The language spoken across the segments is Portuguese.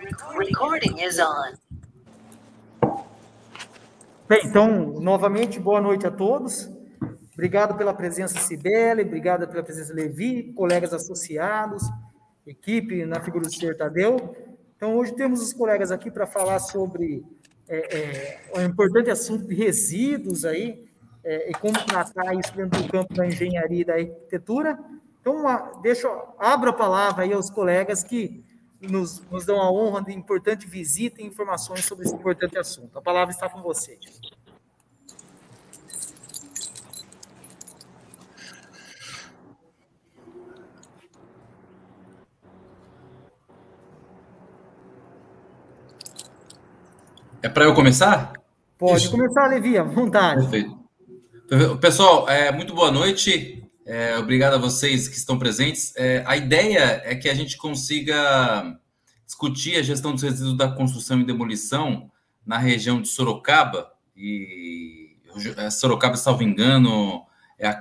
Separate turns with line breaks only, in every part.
Recording is on.
Bem, então, novamente, boa noite a todos. Obrigado pela presença, Cibele, obrigado pela presença, Levi, colegas associados, equipe na figura do Sr. Tadeu. Então, hoje temos os colegas aqui para falar sobre o importante assunto de resíduos aí, e como tratar isso dentro do campo da engenharia e da arquitetura. Então, abro a palavra aí aos colegas que nos dão a honra de importante visita e informações sobre esse importante assunto. A palavra está com vocês.
É para eu começar?
Pode começar, Levi, à vontade.
Perfeito. Pessoal, muito boa noite. Obrigado a vocês que estão presentes. A ideia é que a gente consiga discutir a gestão dos resíduos da construção e demolição na região de Sorocaba. E Sorocaba, salvo engano, é a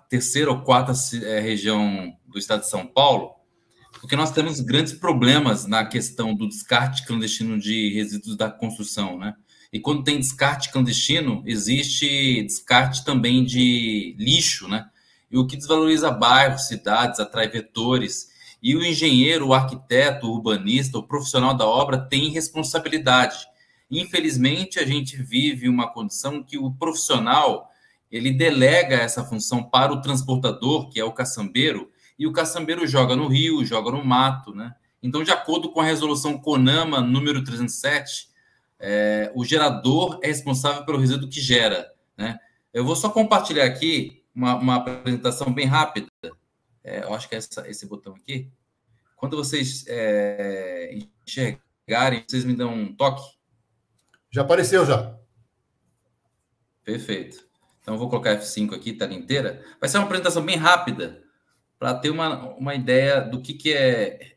terceira ou quarta região do estado de São Paulo, porque nós temos grandes problemas na questão do descarte clandestino de resíduos da construção, né? E quando tem descarte clandestino, existe descarte também de lixo, né? E o que desvaloriza bairros, cidades, atrai vetores. E o engenheiro, o arquiteto, o urbanista, o profissional da obra tem responsabilidade. Infelizmente, a gente vive uma condição que o profissional, ele delega essa função para o transportador, que é o caçambeiro, e o caçambeiro joga no rio, joga no mato, né? Então, de acordo com a resolução CONAMA número 307, o gerador é responsável pelo resíduo que gera, né? Eu vou só compartilhar aqui uma apresentação bem rápida. Eu acho que é esse botão aqui. Quando vocês enxergarem, vocês me dão um toque.
Já apareceu, já.
Perfeito. Então, eu vou colocar F5 aqui, tela inteira. Vai ser uma apresentação bem rápida, para ter uma ideia do que é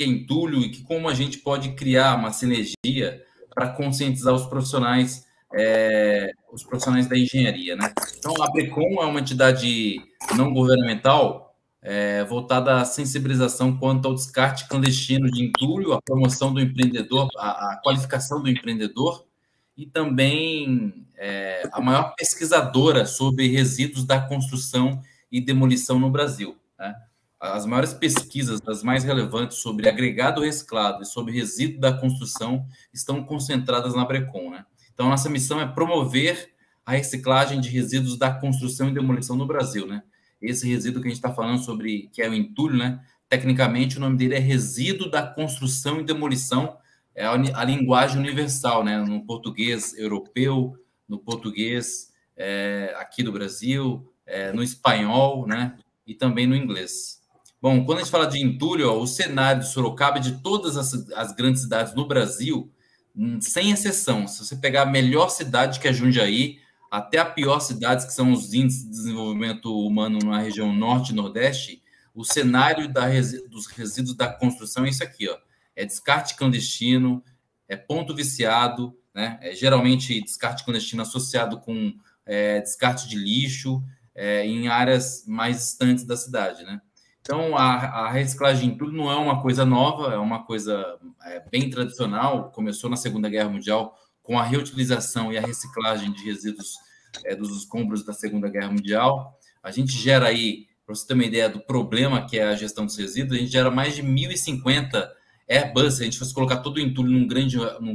entulho e como a gente pode criar uma sinergia para conscientizar os profissionais da engenharia, né? Então, a ABRECOM é uma entidade não governamental voltada à sensibilização quanto ao descarte clandestino de entulho, a promoção do empreendedor, a qualificação do empreendedor e também a maior pesquisadora sobre resíduos da construção e demolição no Brasil, né? As maiores pesquisas, as mais relevantes sobre agregado reciclado e sobre resíduo da construção estão concentradas na ABRECOM, né? Então, nossa missão é promover a reciclagem de resíduos da construção e demolição no Brasil, né? Esse resíduo que a gente está falando sobre, que é o entulho, né? Tecnicamente, o nome dele é resíduo da construção e demolição, é a linguagem universal, né? No português europeu, no português aqui do Brasil, no espanhol, né? E também no inglês. Bom, quando a gente fala de entulho, o cenário de Sorocaba e de todas as grandes cidades no Brasil, sem exceção, se você pegar a melhor cidade, que é Jundiaí, até a pior cidade, que são os índices de desenvolvimento humano na região norte e nordeste, o cenário dos resíduos da construção é isso aqui, ó. É descarte clandestino, é ponto viciado, né? Geralmente descarte clandestino associado com descarte de lixo em áreas mais distantes da cidade, né? Então, a reciclagem de entulho não é uma coisa nova, é uma coisa bem tradicional. Começou na Segunda Guerra Mundial com a reutilização e a reciclagem de resíduos dos escombros da Segunda Guerra Mundial. A gente gera aí, para você ter uma ideia do problema que é a gestão dos resíduos, a gente gera mais de 1.050 Airbus. Se a gente fosse colocar todo o entulho num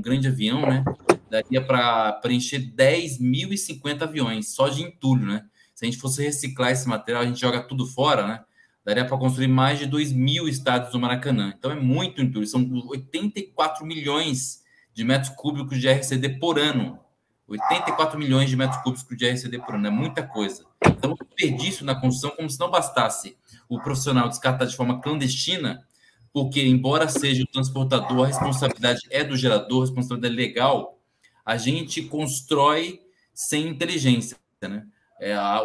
grande avião, né, daria para preencher 10.050 aviões só de entulho, né? Se a gente fosse reciclar esse material, a gente joga tudo fora, né? Daria para construir mais de 2.000 estádios do Maracanã. Então, é muito entulho. São 84 milhões de metros cúbicos de RCD por ano. 84 milhões de metros cúbicos de RCD por ano. É muita coisa. Então, o desperdício na construção, como se não bastasse o profissional descartar de forma clandestina, porque, embora seja o transportador, a responsabilidade é do gerador, a responsabilidade é legal, a gente constrói sem inteligência, né?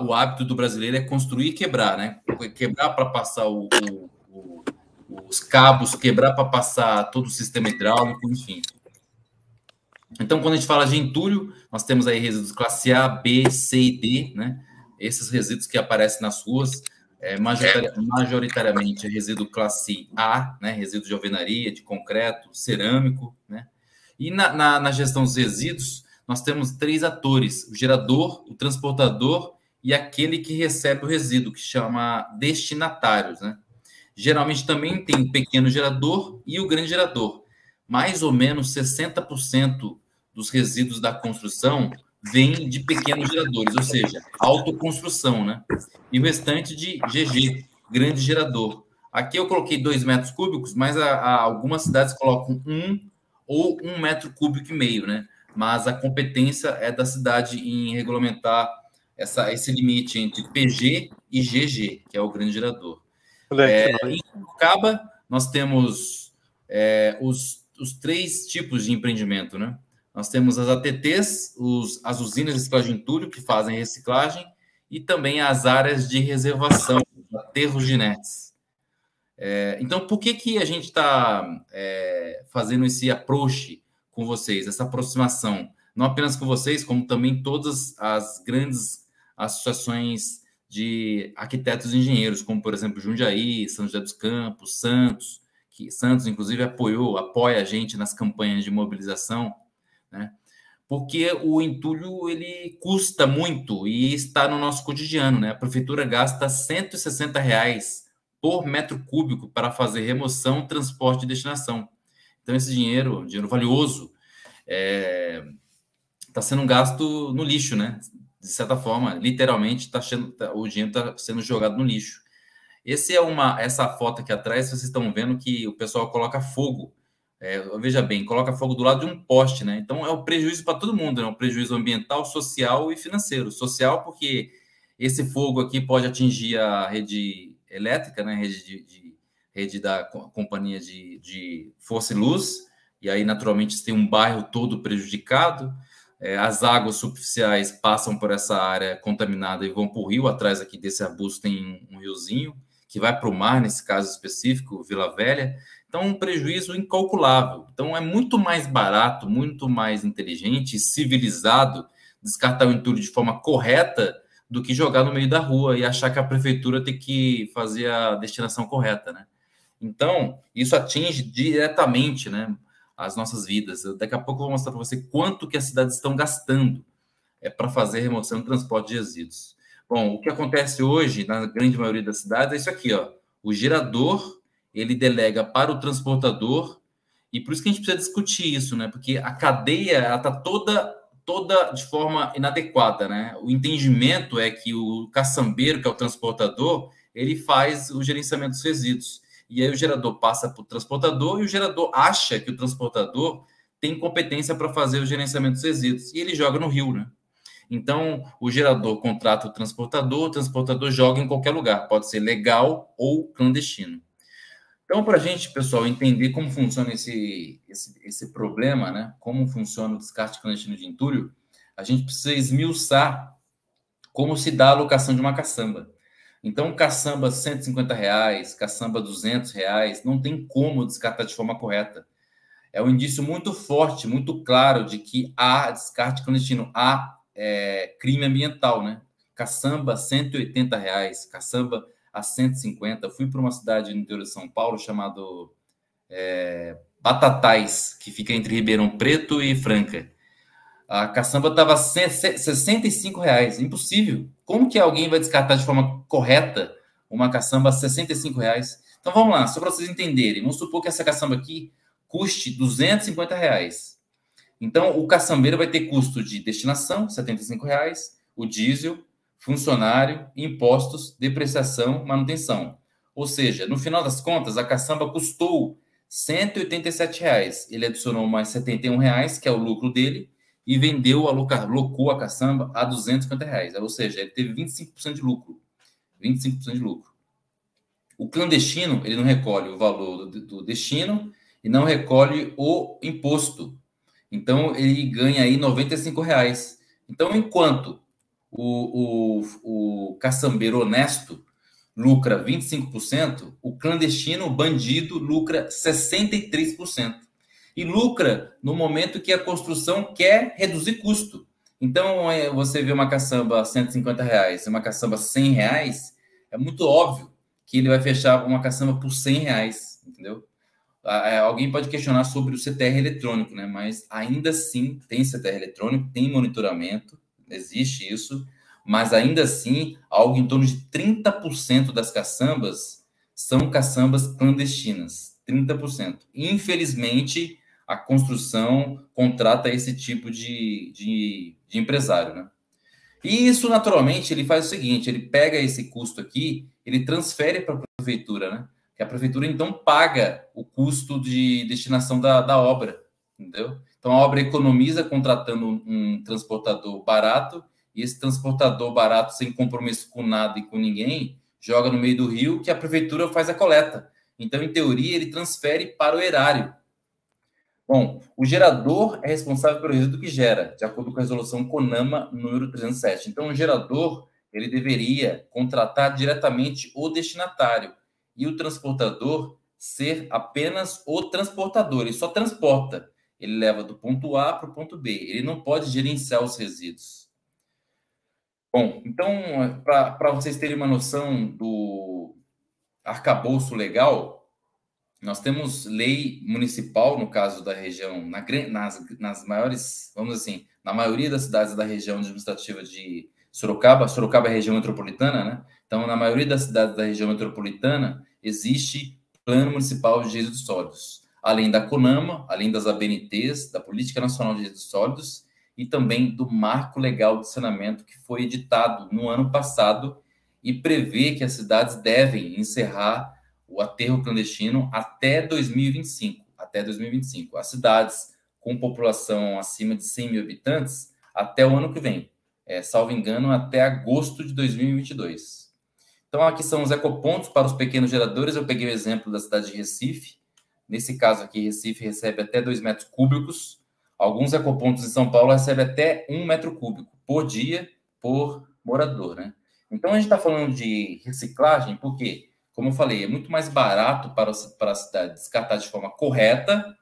O hábito do brasileiro é construir e quebrar, né? Quebrar para passar os cabos, quebrar para passar todo o sistema hidráulico, enfim. Então, quando a gente fala de entulho, nós temos aí resíduos classe A, B, C e D, né? Esses resíduos que aparecem nas ruas. majoritariamente resíduo classe A, né, resíduo de alvenaria, de concreto, cerâmico, né? E na gestão dos resíduos, nós temos 3 atores: o gerador, o transportador e aquele que recebe o resíduo, que chama destinatários, né? Geralmente também tem o pequeno gerador e o grande gerador. Mais ou menos 60% dos resíduos da construção vem de pequenos geradores, ou seja, autoconstrução, né? E o restante de GG, grande gerador. Aqui eu coloquei 2 metros cúbicos, mas algumas cidades colocam 1 ou 1,5 metro cúbico, né? Mas a competência é da cidade em regulamentar esse limite entre PG e GG, que é o grande gerador. Em Sorocaba, nós temos os 3 tipos de empreendimento, né? Nós temos as ATTs, as usinas de reciclagem de entulho, que fazem reciclagem, e também as áreas de reservação, aterros de inertes. Então, por que a gente está fazendo esse approach com vocês, essa aproximação? Não apenas com vocês, como também todas as grandes associações de arquitetos e engenheiros, como, por exemplo, Jundiaí, São José dos Campos, Santos, que Santos, inclusive, apoia a gente nas campanhas de mobilização, né? Porque o entulho, ele custa muito e está no nosso cotidiano, né? A prefeitura gasta R$160 por metro cúbico para fazer remoção, transporte e destinação. Então, esse dinheiro valioso, está sendo gasto no lixo, né? De certa forma, literalmente, o dinheiro está sendo jogado no lixo. Essa foto aqui atrás, vocês estão vendo que o pessoal coloca fogo. Veja bem, coloca fogo do lado de um poste, né? Então, é um prejuízo para todo mundo, né? Um prejuízo ambiental, social e financeiro. Social, porque esse fogo aqui pode atingir a rede elétrica, né? Rede da companhia de força e luz, e aí, naturalmente, tem um bairro todo prejudicado. As águas superficiais passam por essa área contaminada e vão para o rio. Atrás aqui desse arbusto tem um riozinho que vai para o mar, nesse caso específico, Vila Velha. Então, um prejuízo incalculável. Então, é muito mais barato, muito mais inteligente e civilizado descartar o entulho de forma correta do que jogar no meio da rua e achar que a prefeitura tem que fazer a destinação correta, né? Então, isso atinge diretamente, né, as nossas vidas. Daqui a pouco eu vou mostrar para você quanto que as cidades estão gastando para fazer remoção e transporte de resíduos. Bom, o que acontece hoje, na grande maioria das cidades, é isso aqui, ó. O gerador, ele delega para o transportador, e por isso que a gente precisa discutir isso, né? Porque a cadeia está toda de forma inadequada, né? O entendimento é que o caçambeiro, que é o transportador, ele faz o gerenciamento dos resíduos. E aí o gerador passa para o transportador e o gerador acha que o transportador tem competência para fazer o gerenciamento dos resíduos. E ele joga no rio, né? Então, o gerador contrata o transportador joga em qualquer lugar. Pode ser legal ou clandestino. Então, para a gente, pessoal, entender como funciona esse problema, né? Como funciona o descarte clandestino de entulho, a gente precisa esmiuçar como se dá a alocação de uma caçamba. Então, caçamba R$150, caçamba R$200, não tem como descartar de forma correta. É um indício muito forte, muito claro de que há descarte clandestino, há crime ambiental, né? Caçamba R$180, caçamba a 150. Eu fui para uma cidade no interior de São Paulo chamado Batatais, que fica entre Ribeirão Preto e Franca. A caçamba estava R$65. Impossível. Como que alguém vai descartar de forma correta uma caçamba a R$65? Então, vamos lá, só para vocês entenderem. Vamos supor que essa caçamba aqui custe R$250. Então, o caçambeiro vai ter custo de destinação, R$75, o diesel, funcionário, impostos, depreciação, manutenção. Ou seja, no final das contas, a caçamba custou R$187. Ele adicionou mais R$71, que é o lucro dele, e locou a caçamba a R$250. Ou seja, ele teve 25% de lucro. 25% de lucro. O clandestino, ele não recolhe o valor do destino e não recolhe o imposto. Então, ele ganha aí R$95. Então, enquanto o caçambeiro honesto lucra 25%, o clandestino, o bandido, lucra 63%. E lucra no momento que a construção quer reduzir custo. Então, você vê uma caçamba a R$150 e uma caçamba a R$100, é muito óbvio que ele vai fechar uma caçamba por R$100, entendeu? Alguém pode questionar sobre o CTR eletrônico, né? Mas ainda assim tem CTR eletrônico, tem monitoramento, existe isso, mas ainda assim algo em torno de 30% das caçambas são caçambas clandestinas, 30%. Infelizmente, a construção contrata esse tipo de empresário, né? E isso, naturalmente, ele faz o seguinte, ele pega esse custo aqui, ele transfere para a prefeitura, né? Que a prefeitura, então, paga o custo de destinação da obra, entendeu? Então, a obra economiza contratando um transportador barato, e esse transportador barato, sem compromisso com nada e com ninguém, joga no meio do rio, que a prefeitura faz a coleta. Então, em teoria, ele transfere para o erário. Bom, o gerador é responsável pelo resíduo que gera, de acordo com a resolução CONAMA número 307. Então, o gerador, ele deveria contratar diretamente o destinatário e o transportador ser apenas o transportador. Ele só transporta. Ele leva do ponto A para o ponto B. Ele não pode gerenciar os resíduos. Bom, então, para vocês terem uma noção do arcabouço legal, nós temos lei municipal, no caso da região, nas maiores, vamos assim, na maioria das cidades da região administrativa de Sorocaba. Sorocaba é a região metropolitana, né? Então, na maioria das cidades da região metropolitana, existe Plano Municipal de Resíduos Sólidos, além da CONAMA, além das ABNTs, da Política Nacional de Resíduos Sólidos, e também do Marco Legal de Saneamento, que foi editado no ano passado e prevê que as cidades devem encerrar o aterro clandestino até 2025. Até 2025. As cidades com população acima de 100 mil habitantes, até o ano que vem. Salvo engano, até agosto de 2022. Então, aqui são os ecopontos para os pequenos geradores. Eu peguei o exemplo da cidade de Recife. Nesse caso aqui, Recife recebe até 2 metros cúbicos. Alguns ecopontos em São Paulo recebem até 1 metro cúbico por dia, por morador, né? Então, a gente está falando de reciclagem, por quê? Como eu falei, é muito mais barato para a cidade descartar de forma correta,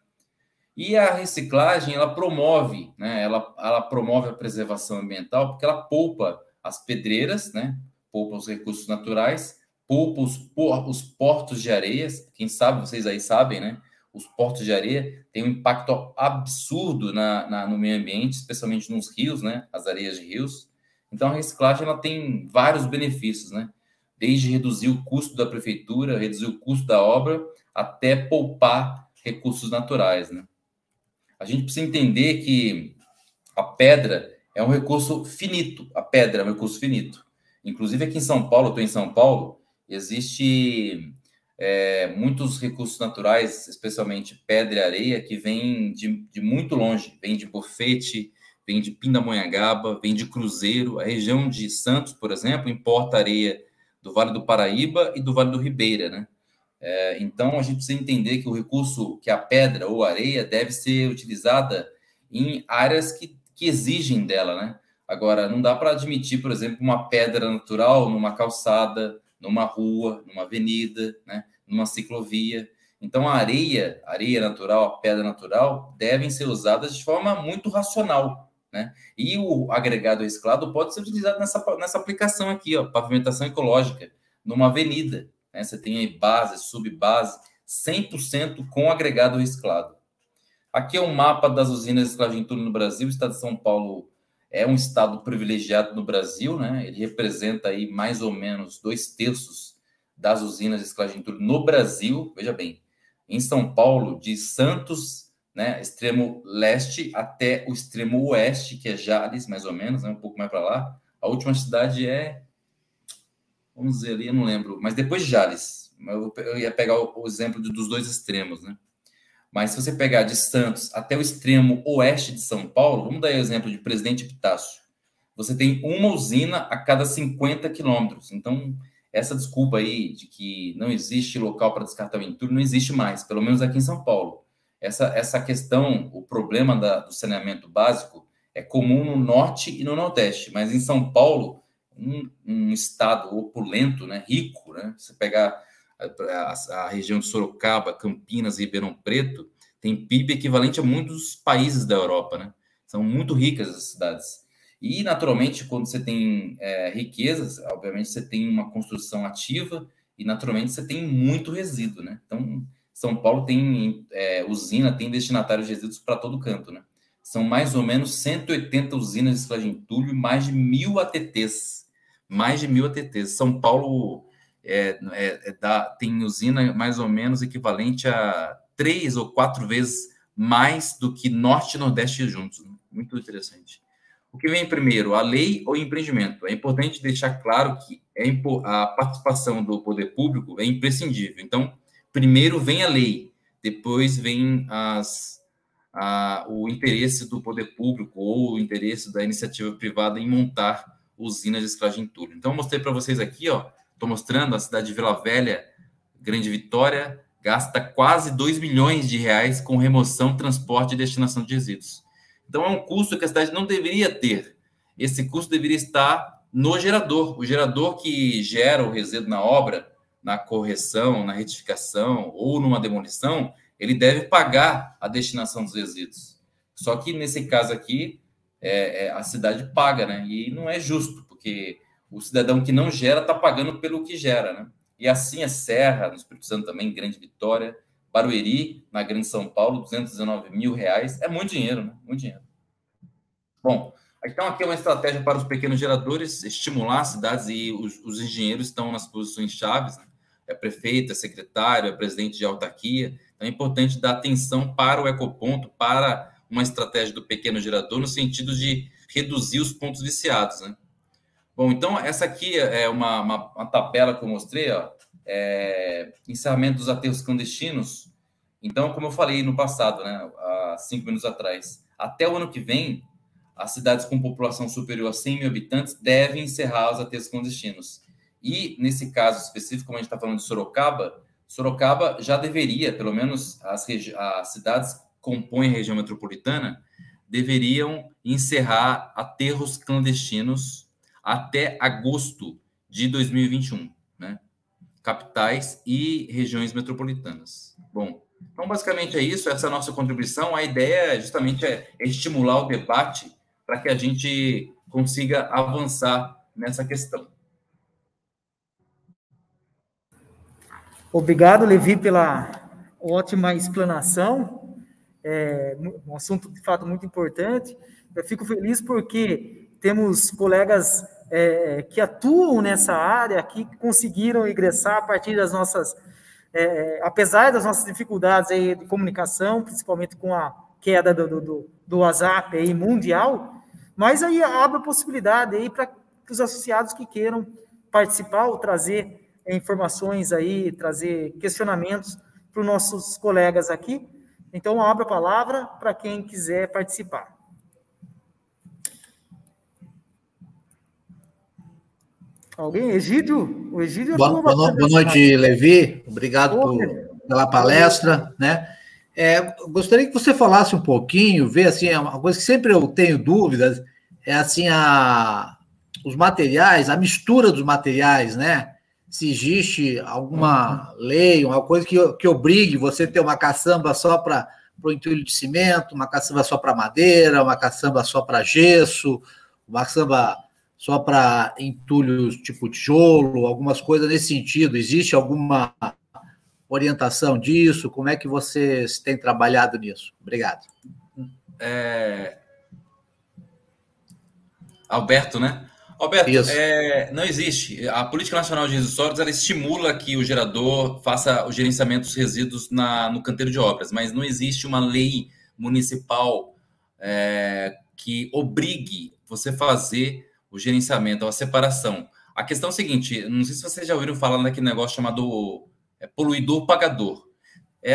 e a reciclagem, ela promove, né? Ela promove a preservação ambiental, porque ela poupa as pedreiras, né? Poupa os recursos naturais, poupa os portos de areia. Quem sabe, vocês aí sabem, né? Os portos de areia têm um impacto absurdo no meio ambiente, especialmente nos rios, né? As areias de rios. Então, a reciclagem ela tem vários benefícios, né? Desde reduzir o custo da prefeitura, reduzir o custo da obra, até poupar recursos naturais, né? A gente precisa entender que a pedra é um recurso finito. A pedra é um recurso finito. Inclusive, aqui em São Paulo, eu estou em São Paulo, existe muitos recursos naturais, especialmente pedra e areia, que vêm de muito longe. Vem de Bofete, vem de Pindamonhangaba, vem de Cruzeiro. A região de Santos, por exemplo, importa areia do Vale do Paraíba e do Vale do Ribeira, né? Então, a gente precisa entender que o recurso, que a pedra ou areia, deve ser utilizada em áreas que exigem dela, né? Agora, não dá para admitir, por exemplo, uma pedra natural numa calçada, numa rua, numa avenida, né? Numa ciclovia. Então, a areia natural, a pedra natural, devem ser usadas de forma muito racional, né? E o agregado reciclado pode ser utilizado nessa aplicação aqui, ó, pavimentação ecológica, numa avenida, né? Você tem aí base, subbase, 100% com agregado reciclado. Aqui é um mapa das usinas de reciclagem de entulho no Brasil. O estado de São Paulo é um estado privilegiado no Brasil, né? Ele representa aí mais ou menos 2/3 das usinas de reciclagem de entulho no Brasil. Veja bem, em São Paulo, de Santos, né, extremo leste até o extremo oeste, que é Jales, mais ou menos, né, um pouco mais para lá. A última cidade vamos dizer ali, eu não lembro, mas depois de Jales. Eu ia pegar o exemplo dos dois extremos, né? Mas se você pegar de Santos até o extremo oeste de São Paulo, vamos dar o exemplo de Presidente Epitácio. Você tem uma usina a cada 50 quilômetros. Então, essa desculpa aí de que não existe local para descartar o entulho não existe mais, pelo menos aqui em São Paulo. Essa questão, o problema do saneamento básico é comum no norte e no nordeste, mas em São Paulo, um estado opulento, né, rico, né? Você pegar a região de Sorocaba, Campinas e Ribeirão Preto, tem PIB equivalente a muitos países da Europa, né? São muito ricas as cidades. E, naturalmente, quando você tem riquezas, obviamente você tem uma construção ativa e, naturalmente, você tem muito resíduo, né? Então, São Paulo tem usina, tem destinatários de resíduos para todo canto, né? São mais ou menos 180 usinas de reciclagem de entulho e mais de 1.000 ATTs. Mais de 1.000 ATTs. São Paulo tem usina mais ou menos equivalente a 3 ou 4 vezes mais do que Norte e Nordeste juntos. Muito interessante. O que vem primeiro, a lei ou o empreendimento? É importante deixar claro que a participação do poder público é imprescindível. Então, primeiro vem a lei, depois vem o interesse do poder público ou o interesse da iniciativa privada em montar usinas de reciclagem de entulho. Então, eu mostrei para vocês aqui, ó, estou mostrando a cidade de Vila Velha, Grande Vitória, gasta quase 2 milhões de reais com remoção, transporte e destinação de resíduos. Então, é um custo que a cidade não deveria ter. Esse custo deveria estar no gerador. O gerador que gera o resíduo na obra, na correção, na retificação ou numa demolição, ele deve pagar a destinação dos resíduos. Só que, nesse caso aqui, a cidade paga, né? E não é justo, porque o cidadão que não gera está pagando pelo que gera, né? E assim é Serra, no Espírito Santo também, Grande Vitória, Barueri, na Grande São Paulo, 219 mil reais. É muito dinheiro, né? Muito dinheiro. Bom, então aqui é uma estratégia para os pequenos geradores, estimular as cidades, e os engenheiros estão nas posições chaves, né? É prefeito, é secretário, é presidente de autarquia. Então é importante dar atenção para o ecoponto, para uma estratégia do pequeno gerador, no sentido de reduzir os pontos viciados, né? Bom, então essa aqui é uma tabela que eu mostrei, ó, encerramento dos aterros clandestinos. Então, como eu falei no passado, né, há 5 minutos atrás, até o ano que vem, as cidades com população superior a 100 mil habitantes devem encerrar os aterros clandestinos. E, nesse caso específico, como a gente está falando de Sorocaba já deveria, pelo menos as cidades que compõem a região metropolitana, deveriam encerrar aterros clandestinos até agosto de 2021, né? Capitais e regiões metropolitanas. Bom, então basicamente é isso, essa é a nossa contribuição. A ideia justamente é estimular o debate para que a gente consiga avançar nessa questão.
Obrigado, Levi, pela ótima explanação. Um assunto, de fato, muito importante. Eu fico feliz porque temos colegas que atuam nessa área, que conseguiram ingressar a partir das nossas... apesar das nossas dificuldades aí de comunicação, principalmente com a queda do WhatsApp aí mundial, mas aí abre a possibilidade aí para os associados que queiram participar ou trazer informações aí, trazer questionamentos para os nossos colegas aqui. Então, abro a palavra para quem quiser participar. Alguém? Egídio? O Egídio
boa noite, Levi. Obrigado pela palestra, né? Gostaria que você falasse um pouquinho, ver assim, uma coisa que sempre eu tenho dúvidas, é assim, os materiais, a mistura dos materiais, né? Se existe alguma lei, uma coisa que obrigue você a ter uma caçamba só para o entulho de cimento, uma caçamba só para madeira, uma caçamba só para gesso, uma caçamba só para entulhos tipo tijolo, algumas coisas nesse sentido. Existe alguma orientação disso? Como é que vocês têm trabalhado nisso? Obrigado.
Alberto, né? Alberto, não existe. A Política Nacional de Resíduos Sólidos, ela estimula que o gerador faça o gerenciamento dos resíduos no canteiro de obras, mas não existe uma lei municipal que obrigue você a fazer o gerenciamento, a separação. A questão é a seguinte, não sei se vocês já ouviram falar daquele negócio chamado poluidor-pagador.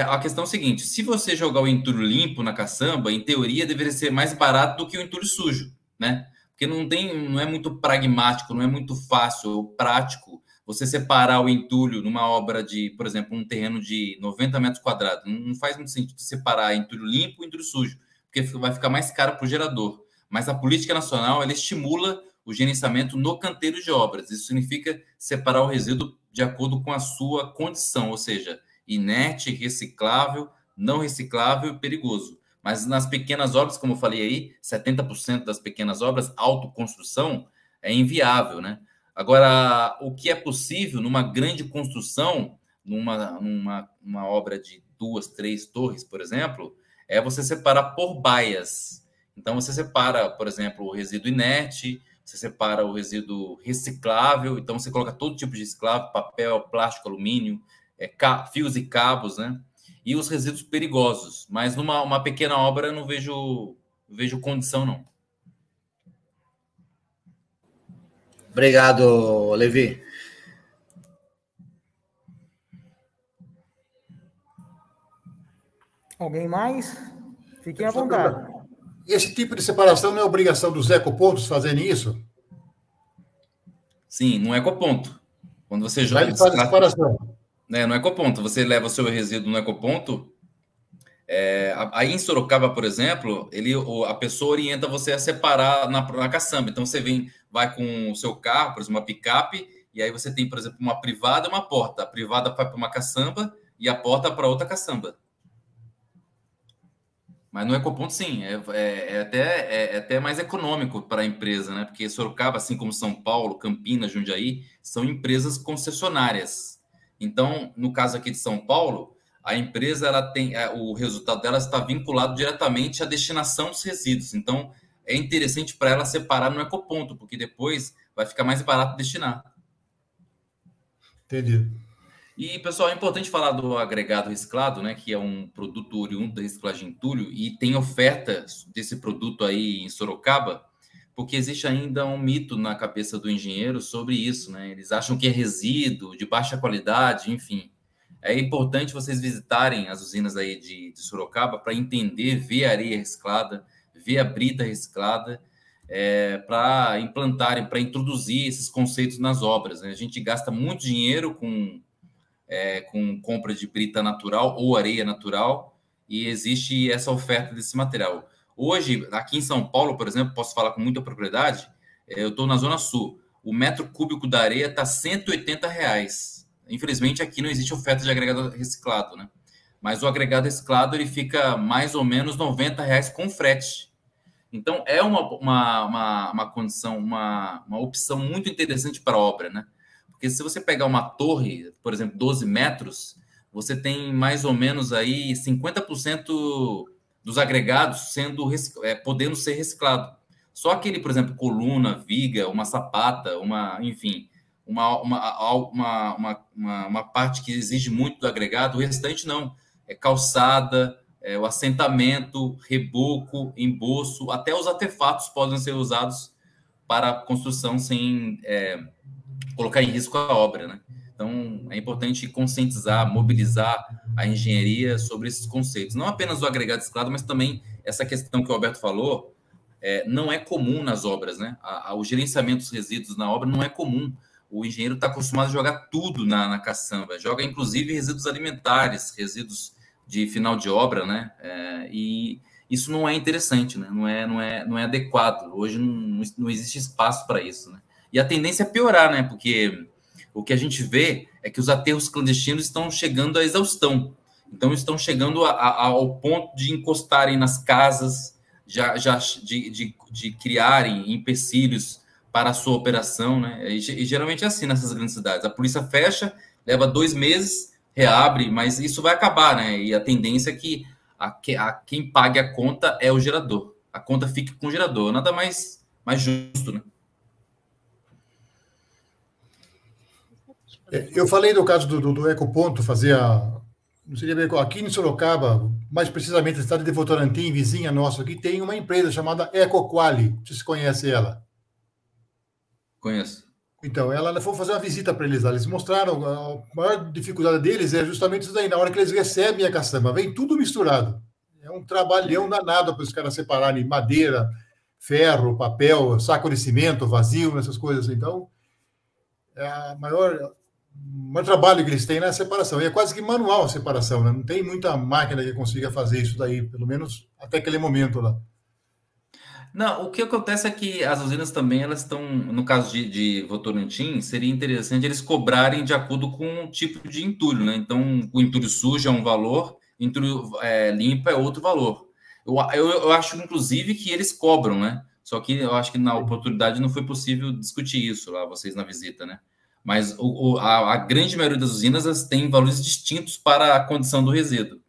A questão é a seguinte, se você jogar o entulho limpo na caçamba, em teoria deveria ser mais barato do que o entulho sujo, né? Porque não é muito pragmático, não é muito fácil ou prático você separar o entulho numa obra de, por exemplo, um terreno de 90 metros quadrados. Não faz muito sentido separar entulho limpo e entulho sujo, porque vai ficar mais caro para o gerador. Mas a Política Nacional, ela estimula o gerenciamento no canteiro de obras. Isso significa separar o resíduo de acordo com a sua condição, ou seja, inerte, reciclável, não reciclável e perigoso. Mas nas pequenas obras, como eu falei aí, 70% das pequenas obras, autoconstrução, é inviável, né? Agora, o que é possível numa grande construção, numa obra de 2, 3 torres, por exemplo, é você separar por baias. Então, você separa, por exemplo, o resíduo inerte, você separa o resíduo reciclável, então você coloca todo tipo de reciclável, papel, plástico, alumínio, fios e cabos, né? E os resíduos perigosos. Mas numa pequena obra eu não vejo condição, não.
Obrigado, Levi.
Alguém mais? Fiquem à vontade.
Esse tipo de separação não é obrigação dos ecopontos fazerem isso?
Sim, no ecoponto. Quando você joga...
Ele faz a separação.
No ecoponto, você leva o seu resíduo no ecoponto. Aí em Sorocaba, por exemplo, a pessoa orienta você a separar na caçamba. Então você vai com o seu carro, por exemplo, uma picape, e aí você tem, por exemplo, uma privada e uma porta. A privada vai para uma caçamba e a porta para outra caçamba. Mas no ecoponto, sim, é até mais econômico para a empresa, né? Porque Sorocaba, assim como São Paulo, Campinas, Jundiaí, são empresas concessionárias. Então, no caso aqui de São Paulo, a empresa o resultado dela está vinculado diretamente à destinação dos resíduos. Então, é interessante para ela separar no ecoponto, porque depois vai ficar mais barato destinar.
Entendi.
E, pessoal, é importante falar do agregado reciclado, né, que é um produto oriundo da reciclagem entulho, e tem oferta desse produto aí em Sorocaba, porque existe ainda um mito na cabeça do engenheiro sobre isso, né? Eles acham que é resíduo, de baixa qualidade, enfim. É importante vocês visitarem as usinas aí de Sorocaba para entender, ver a areia reciclada, ver a brita reciclada, para implantarem, para introduzir esses conceitos nas obras, né? A gente gasta muito dinheiro com compra de brita natural ou areia natural, e existe essa oferta desse material. Hoje, aqui em São Paulo, por exemplo, posso falar com muita propriedade, eu estou na Zona Sul, o metro cúbico da areia está R$ 180. Infelizmente, aqui não existe oferta de agregado reciclado, né? Mas o agregado reciclado ele fica mais ou menos R$ 90 com frete. Então, é uma condição, uma opção muito interessante para a obra, né? Porque se você pegar uma torre, por exemplo, 12 metros, você tem mais ou menos aí 50% dos agregados podendo ser reciclado. Só aquele, por exemplo, coluna, viga, uma sapata, enfim, uma parte que exige muito do agregado, o restante não. É calçada, o assentamento, reboco, emboço, até os artefatos podem ser usados para a construção sem colocar em risco a obra, né? Então, é importante conscientizar, mobilizar a engenharia sobre esses conceitos. Não apenas o agregado reciclado, mas também essa questão que o Alberto falou, não é comum nas obras, né? O gerenciamento dos resíduos na obra não é comum. O engenheiro está acostumado a jogar tudo na caçamba, joga inclusive resíduos alimentares, resíduos de final de obra, né? E isso não é interessante, né? Não é adequado. Hoje não existe espaço para isso, né? E a tendência é piorar, né? Porque o que a gente vê é que os aterros clandestinos estão chegando à exaustão. Então, estão chegando ao ponto de encostarem nas casas, de criarem empecilhos para a sua operação, né? E geralmente é assim nessas grandes cidades. A polícia fecha, leva 2 meses, reabre, mas isso vai acabar, né? E a tendência é que quem pague a conta é o gerador. A conta fique com o gerador. Nada mais justo, né?
Eu falei do caso do ecoponto, não seria bem, aqui em Sorocaba, mais precisamente na cidade de Votorantim, vizinha nossa, aqui tem uma empresa chamada Ecoquali. Vocês conhecem ela?
Conheço.
Então, ela foi fazer uma visita para eles lá. Eles mostraram, a maior dificuldade deles é justamente isso daí. Na hora que eles recebem a caçamba, vem tudo misturado. É um trabalhão danado para os caras separarem madeira, ferro, papel, saco de cimento, vazio, essas coisas. Então, o maior trabalho que eles têm é a separação. E é quase que manual a separação, né? Não tem muita máquina que consiga fazer isso daí, pelo menos até aquele momento lá.
Não, o que acontece é que as usinas também, elas estão, no caso de Votorantim, seria interessante eles cobrarem de acordo com o tipo de entulho, né? Então, o entulho sujo é um valor, o entulho limpo é outro valor. Eu acho, inclusive, que eles cobram, né? Só que eu acho que na oportunidade não foi possível discutir isso lá, vocês na visita, né? Mas a grande maioria das usinas elas têm valores distintos para a condição do resíduo.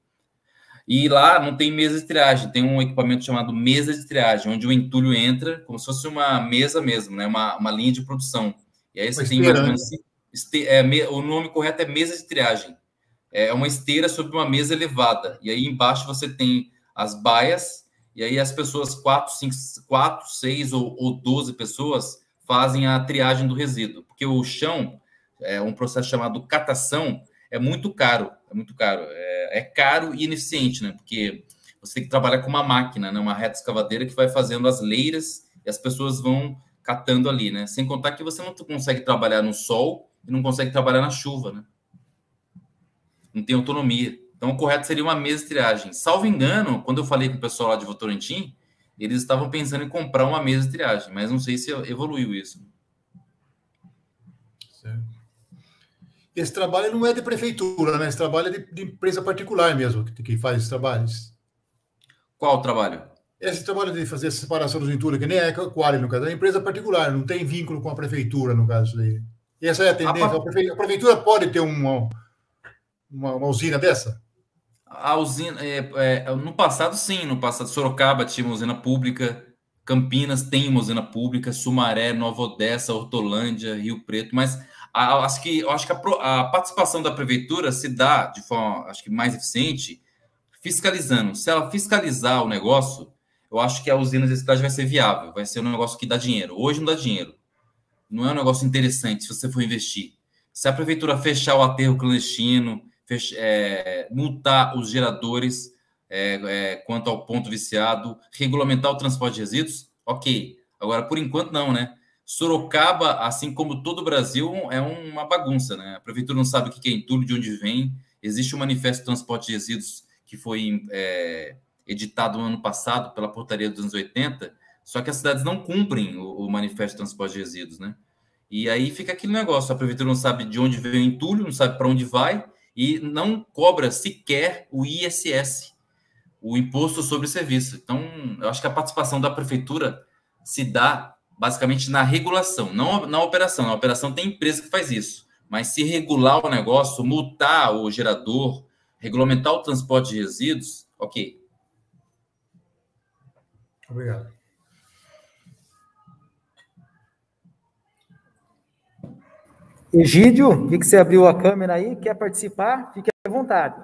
E lá não tem mesa de triagem, tem um equipamento chamado mesa de triagem, onde o entulho entra como se fosse uma mesa mesmo, né? Uma linha de produção. E aí você tem mais ou menos... o nome correto é mesa de triagem. É uma esteira sobre uma mesa elevada. E aí embaixo você tem as baias, e aí as pessoas, 4, 6 ou 12 pessoas, fazem a triagem do resíduo. Porque o chão, é um processo chamado catação, é muito caro. É caro e ineficiente, né? Porque você tem que trabalhar com uma máquina, né? Uma reta escavadeira que vai fazendo as leiras e as pessoas vão catando ali, né? Sem contar que você não consegue trabalhar no sol e não consegue trabalhar na chuva, né? Não tem autonomia. Então, o correto seria uma mesa de triagem. Salvo engano, quando eu falei com o pessoal lá de Votorantim, eles estavam pensando em comprar uma mesa de triagem, mas não sei se evoluiu isso.
Certo. Esse trabalho não é de prefeitura, né? Esse trabalho é de empresa particular mesmo, que faz esses trabalhos.
Qual o trabalho?
Esse trabalho de fazer a separação dos entulhos, que nem é Aquário, no caso, é empresa particular, não tem vínculo com a prefeitura, no caso daí. E essa é a tendência. A prefeitura pode ter uma usina dessa?
A usina, no passado, sim. No passado, Sorocaba tinha uma usina pública, Campinas tem uma usina pública, Sumaré, Nova Odessa, Hortolândia, Rio Preto, mas acho que a participação da prefeitura se dá de forma, acho que mais eficiente, fiscalizando. Se ela fiscalizar o negócio, eu acho que a usina de reciclagem vai ser viável, vai ser um negócio que dá dinheiro. Hoje não dá dinheiro. Não é um negócio interessante se você for investir. Se a prefeitura fechar o aterro clandestino, multar os geradores quanto ao ponto viciado, regulamentar o transporte de resíduos, ok. Agora, por enquanto, não, né? Sorocaba, assim como todo o Brasil, é uma bagunça, né? A prefeitura não sabe o que é entulho, de onde vem. Existe um manifesto de transporte de resíduos que foi editado no ano passado pela portaria dos anos 80, só que as cidades não cumprem o manifesto de transporte de resíduos, né? E aí fica aquele negócio, a prefeitura não sabe de onde vem o entulho, não sabe para onde vai, e não cobra sequer o ISS, o Imposto sobre Serviço. Então, eu acho que a participação da prefeitura se dá basicamente na regulação, não na operação. Na operação tem empresa que faz isso, mas se regular o negócio, multar o gerador, regulamentar o transporte de resíduos, ok.
Obrigado.
Egídio, vi que você abriu a câmera aí, quer participar? Fique à vontade.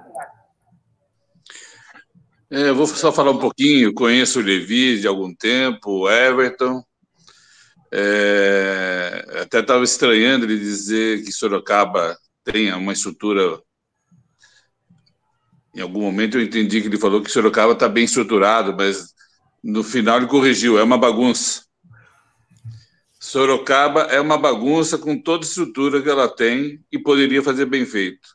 Eu vou só falar um pouquinho, conheço o Levi de algum tempo, o Everton. Até estava estranhando ele dizer que Sorocaba tem uma estrutura. Em algum momento eu entendi que ele falou que Sorocaba está bem estruturado, mas no final ele corrigiu, é uma bagunça. Sorocaba é uma bagunça com toda a estrutura que ela tem e poderia fazer bem feito.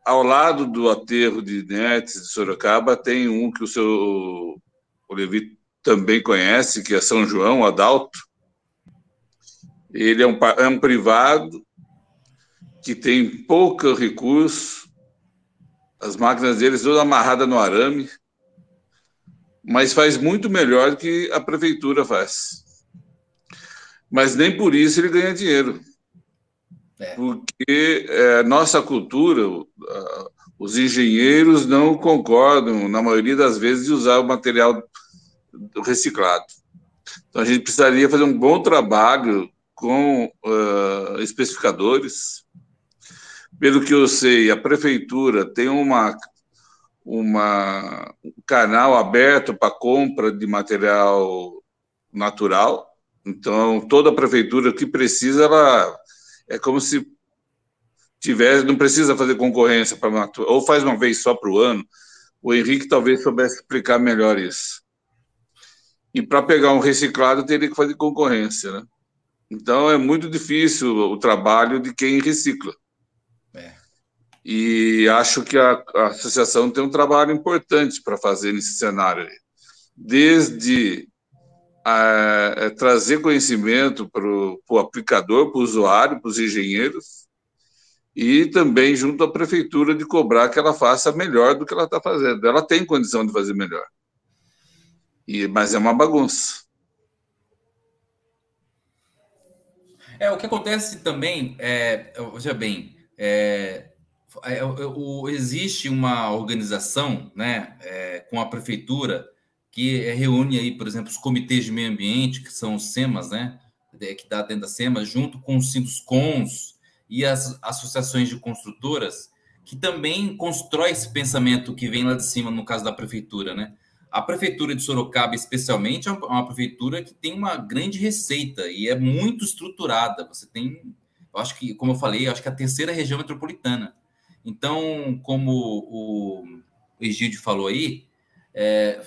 Ao lado do aterro de inertes de Sorocaba tem um que o Levi também conhece, que é São João, o Adalto. Ele é um privado que tem pouco recurso, as máquinas deles todas amarradas no arame, mas faz muito melhor do que a prefeitura faz. Mas nem por isso ele ganha dinheiro. Porque nossa cultura, os engenheiros não concordam, na maioria das vezes, de usar o material reciclado. Então, a gente precisaria fazer um bom trabalho com especificadores. Pelo que eu sei, a prefeitura tem um canal aberto para compra de material natural. Então, toda a prefeitura que precisa, ela é como se tivesse, não precisa fazer concorrência para natural, ou faz uma vez só para o ano. O Henrique talvez soubesse explicar melhor isso. E para pegar um reciclado, teria que fazer concorrência, né? Então, é muito difícil o trabalho de quem recicla. E acho que a associação tem um trabalho importante para fazer nesse cenário. Desde trazer conhecimento para o aplicador, para o usuário, para os engenheiros, e também junto à prefeitura de cobrar que ela faça melhor do que ela está fazendo. Ela tem condição de fazer melhor, mas é uma bagunça.
O que acontece também, veja bem, existe uma organização, né, com a prefeitura que reúne aí, por exemplo, os comitês de meio ambiente, que são os SEMAS, né, que dá dentro da SEMAS, junto com os Sinduscons e as associações de construtoras, que também constrói esse pensamento que vem lá de cima, no caso da prefeitura, né? A prefeitura de Sorocaba, especialmente, é uma prefeitura que tem uma grande receita e é muito estruturada. Você tem, eu acho que, como eu falei, acho que a terceira região metropolitana. Então, como o Egídio falou aí,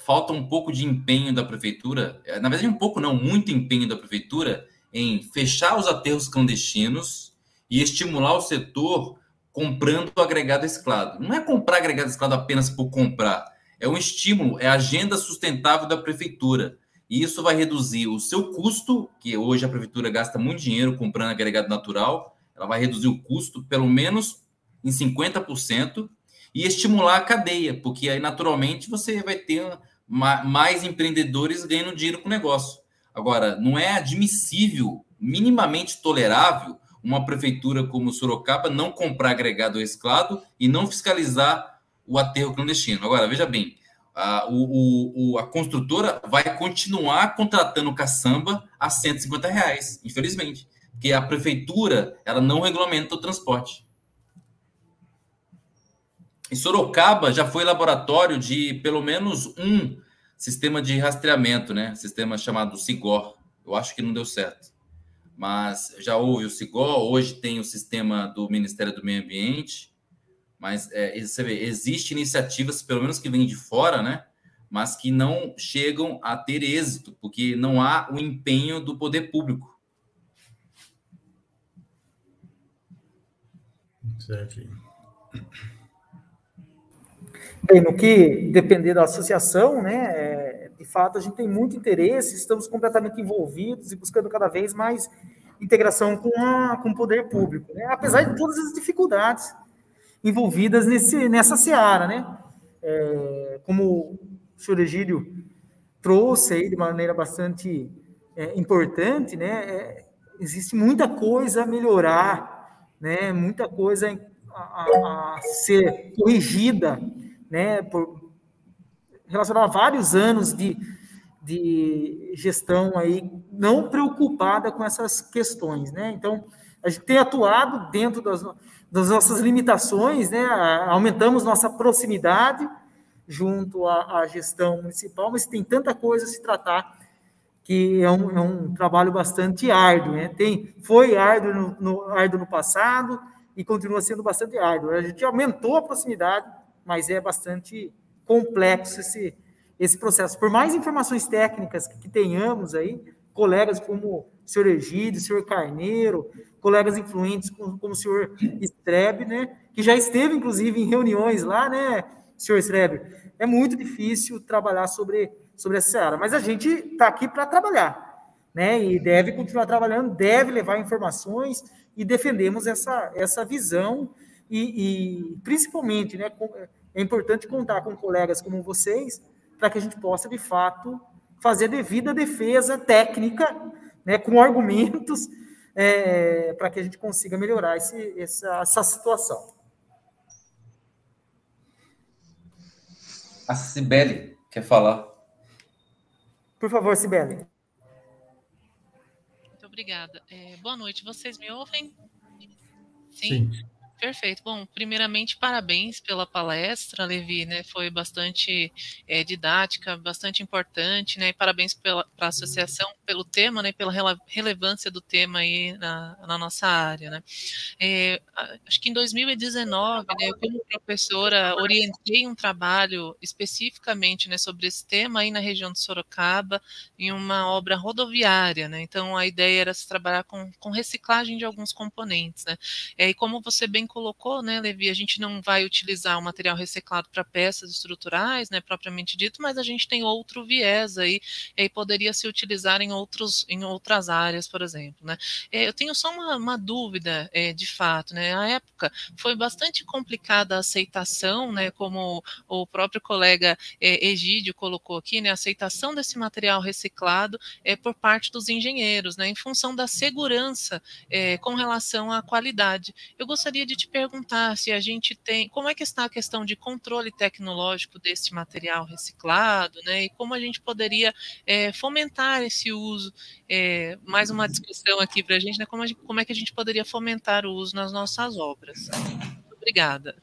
falta um pouco de empenho da prefeitura, na verdade, um pouco não, muito empenho da prefeitura em fechar os aterros clandestinos e estimular o setor comprando agregado reciclado. Não é comprar agregado reciclado apenas por comprar, é um estímulo, é a agenda sustentável da prefeitura. E isso vai reduzir o seu custo, que hoje a prefeitura gasta muito dinheiro comprando agregado natural, ela vai reduzir o custo pelo menos em 50%, e estimular a cadeia, porque aí naturalmente você vai ter mais empreendedores ganhando dinheiro com o negócio. Agora, não é admissível, minimamente tolerável, uma prefeitura como Sorocaba não comprar agregado reciclado e não fiscalizar o aterro clandestino. Agora, veja bem, a construtora vai continuar contratando caçamba a R$150, infelizmente, porque a prefeitura ela não regulamenta o transporte. Em Sorocaba já foi laboratório de pelo menos um sistema de rastreamento, né? Sistema chamado SIGOR. Eu acho que não deu certo. Mas já houve o SIGOR, hoje tem o sistema do Ministério do Meio Ambiente, mas você vê, existem iniciativas, pelo menos que vêm de fora, né? Mas que não chegam a ter êxito, porque não há o empenho do poder público.
Certinho.
Bem, no que depender da associação, né, de fato a gente tem muito interesse, estamos completamente envolvidos e buscando cada vez mais integração com o poder público, né, apesar de todas as dificuldades envolvidas nessa seara, né, como o senhor Egídio trouxe aí de maneira bastante importante, né, existe muita coisa a melhorar, né, muita coisa a ser corrigida, né, relacionado a vários anos de gestão aí não preocupada com essas questões, né? Então, a gente tem atuado dentro das nossas limitações, né? Aumentamos nossa proximidade junto à gestão municipal, mas tem tanta coisa a se tratar que é um trabalho bastante árduo, né? Foi árduo no passado e continua sendo bastante árduo. A gente aumentou a proximidade, mas é bastante complexo esse processo. Por mais informações técnicas que tenhamos aí, colegas como o senhor Egídio, o senhor Carneiro, colegas influentes como o senhor Strebe, né, que já esteve, inclusive, em reuniões lá, né, senhor Strebe, é muito difícil trabalhar sobre essa área, mas a gente está aqui para trabalhar, né, e deve continuar trabalhando, deve levar informações e defendemos essa visão e principalmente, né, é importante contar com colegas como vocês para que a gente possa, de fato, fazer a devida defesa técnica, né, com argumentos, para que a gente consiga melhorar essa situação.
A Cibele quer falar.
Por favor, Cibele.
Muito obrigada. Boa noite, vocês me ouvem?
Sim.
Perfeito. Bom, primeiramente, parabéns pela palestra, Levi, né? Foi bastante didática, bastante importante, né? E parabéns para a associação pelo tema, né? Pela relevância do tema aí na nossa área, né? Acho que em 2019, né? Eu, como professora, orientei um trabalho especificamente, né? Sobre esse tema aí na região de Sorocaba, em uma obra rodoviária, né? Então, a ideia era se trabalhar com reciclagem de alguns componentes, né? E como você bem colocou, né, Levi, a gente não vai utilizar o material reciclado para peças estruturais, né, propriamente dito, mas a gente tem outro viés aí, e poderia se utilizar em outras áreas, por exemplo, né. Eu tenho só uma dúvida, de fato, né, a época foi bastante complicada a aceitação, né, como o próprio colega Egídio colocou aqui, né, a aceitação desse material reciclado por parte dos engenheiros, né, em função da segurança com relação à qualidade. Eu gostaria de te perguntar se a gente tem, como é que está a questão de controle tecnológico desse material reciclado, né, e como a gente poderia fomentar esse uso, mais uma discussão aqui para a gente, né, como é que a gente poderia fomentar o uso nas nossas obras. Muito obrigada.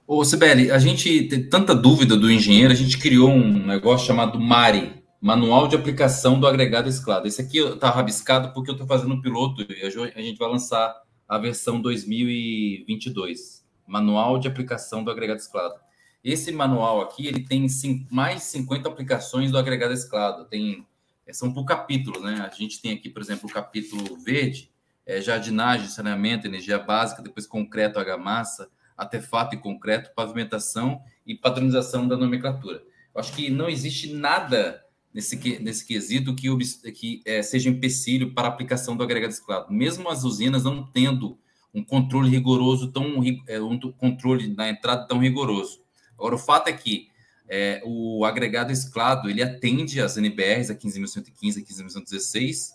Ô, Cibele, a gente tem tanta dúvida do engenheiro, a gente criou um negócio chamado MARI, Manual de Aplicação do Agregado Reciclado. Esse aqui está rabiscado porque eu estou fazendo um piloto e a gente vai lançar a versão 2022, Manual de Aplicação do Agregado Reciclado. Esse manual aqui, ele tem mais 50 aplicações do agregado reciclado. São por capítulos, né? A gente tem aqui, por exemplo, o capítulo verde, jardinagem, saneamento, energia básica, depois concreto, argamassa, artefato e concreto, pavimentação e padronização da nomenclatura. Eu acho que não existe nada nesse quesito que seja empecilho para a aplicação do agregado reciclado. Mesmo as usinas não tendo um controle rigoroso, um controle na entrada tão rigoroso. Agora, o fato é que o agregado reciclado, ele atende às NBRs, a 15.115, a 15.116,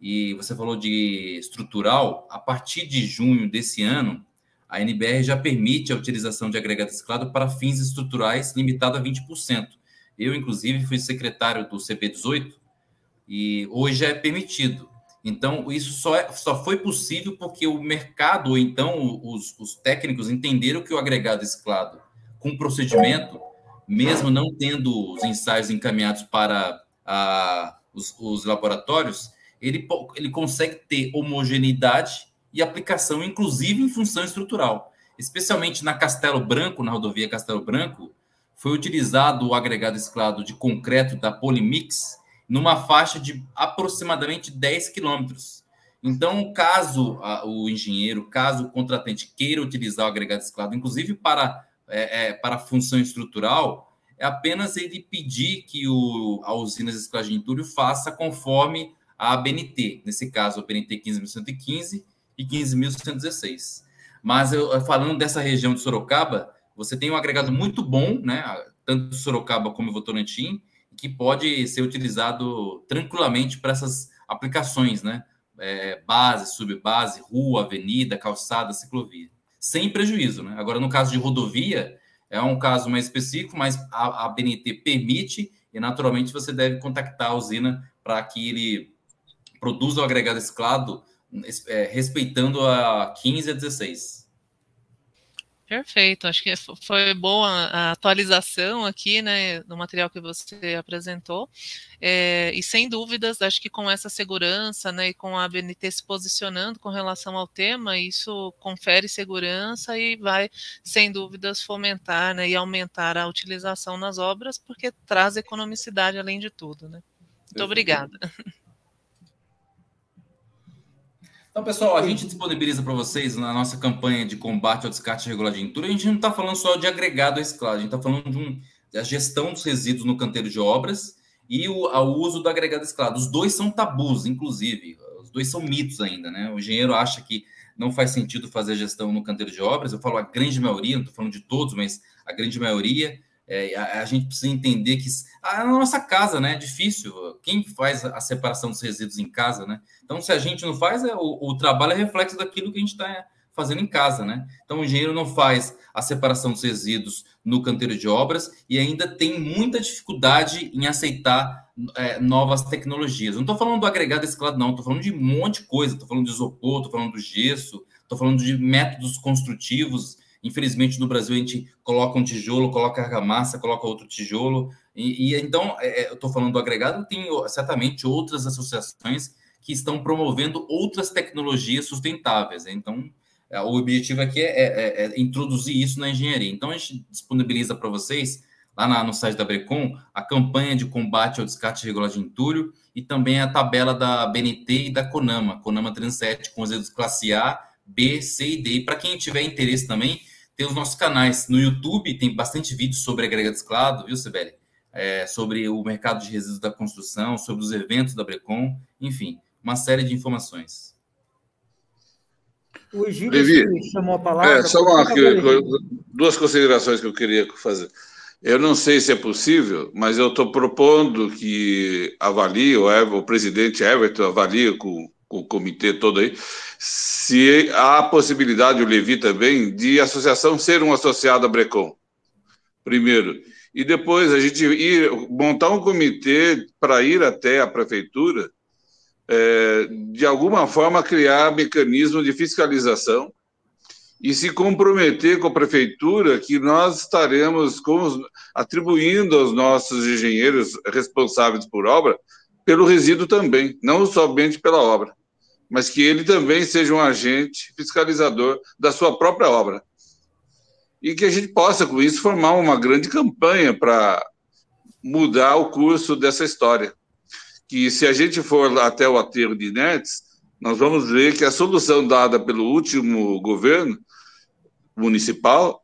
e você falou de estrutural, a partir de junho desse ano, a NBR já permite a utilização de agregado reciclado para fins estruturais limitado a 20%. Eu, inclusive, fui secretário do CB18 e hoje é permitido. Então, isso só foi possível porque o mercado, ou então os técnicos entenderam que o agregado reciclado com procedimento, mesmo não tendo os ensaios encaminhados para os laboratórios, ele consegue ter homogeneidade e aplicação, inclusive em função estrutural. Especialmente na Castelo Branco, na rodovia Castelo Branco, foi utilizado o agregado reciclado de concreto da Polimix numa faixa de aproximadamente 10 quilômetros. Então, caso o engenheiro, caso o contratante queira utilizar o agregado reciclado, inclusive para a função estrutural, é apenas ele pedir que a usina de reciclagem de entulho faça conforme a ABNT, nesse caso, a ABNT 15.115 e 15.116. Mas, falando dessa região de Sorocaba, você tem um agregado muito bom, né, tanto Sorocaba como Votorantim, que pode ser utilizado tranquilamente para essas aplicações, né, base, subbase, rua, avenida, calçada, ciclovia, sem prejuízo, né? Agora, no caso de rodovia, é um caso mais específico, mas a ABNT permite e, naturalmente, você deve contactar a usina para que ele produza o agregado reciclado respeitando a 15 a 16.
Perfeito, acho que foi boa a atualização aqui, né, no material que você apresentou, e sem dúvidas, acho que com essa segurança, né, e com a ABNT se posicionando com relação ao tema, isso confere segurança e vai, sem dúvidas, fomentar, né, e aumentar a utilização nas obras, porque traz economicidade além de tudo, né. Muito obrigada.
Então, pessoal, a gente disponibiliza para vocês na nossa campanha de combate ao descarte irregular de entulho. A gente não está falando só de agregado reciclado, a gente está falando da gestão dos resíduos no canteiro de obras e o uso do agregado reciclado. Os dois são tabus, inclusive, os dois são mitos ainda, né? O engenheiro acha que não faz sentido fazer gestão no canteiro de obras. Eu falo a grande maioria, não estou falando de todos, mas a grande maioria. A gente precisa entender que na nossa casa, né, é difícil. Quem faz a separação dos resíduos em casa, né? Então, se a gente não faz, o trabalho é reflexo daquilo que a gente está fazendo em casa, né? Então, o engenheiro não faz a separação dos resíduos no canteiro de obras e ainda tem muita dificuldade em aceitar novas tecnologias. Não estou falando do agregado reciclado, não. Estou falando de um monte de coisa. Estou falando de isopor, estou falando do gesso, estou falando de métodos construtivos. Infelizmente, no Brasil, a gente coloca um tijolo, coloca argamassa, coloca outro tijolo. Então, eu estou falando do agregado, tem certamente outras associações que estão promovendo outras tecnologias sustentáveis. Então, o objetivo aqui é introduzir isso na engenharia. Então, a gente disponibiliza para vocês, lá no site da Brecon, a campanha de combate ao descarte irregular de entulho e também a tabela da BNT e da CONAMA 37, com resíduos classe A, B, C e D. E para quem tiver interesse também, tem os nossos canais. No YouTube tem bastante vídeo sobre agrega de esclado, viu, Sibeli? Sobre o mercado de resíduos da construção, sobre os eventos da Brecon, enfim, uma série de informações.
O Egídio
Levi,
chamou a palavra.
só duas considerações que eu queria fazer. Eu não sei se é possível, mas eu estou propondo que avalie, o presidente Everton avalie com o comitê todo aí, se há a possibilidade, o Levi também, de a associação ser um associado à Brecon, primeiro. E depois a gente montar um comitê para ir até a prefeitura, de alguma forma criar mecanismo de fiscalização e se comprometer com a prefeitura que nós estaremos atribuindo aos nossos engenheiros responsáveis por obra pelo resíduo também, não somente pela obra, mas que ele também seja um agente fiscalizador da sua própria obra. E que a gente possa, com isso, formar uma grande campanha para mudar o curso dessa história. Que se a gente for até o aterro de inertes, nós vamos ver que a solução dada pelo último governo municipal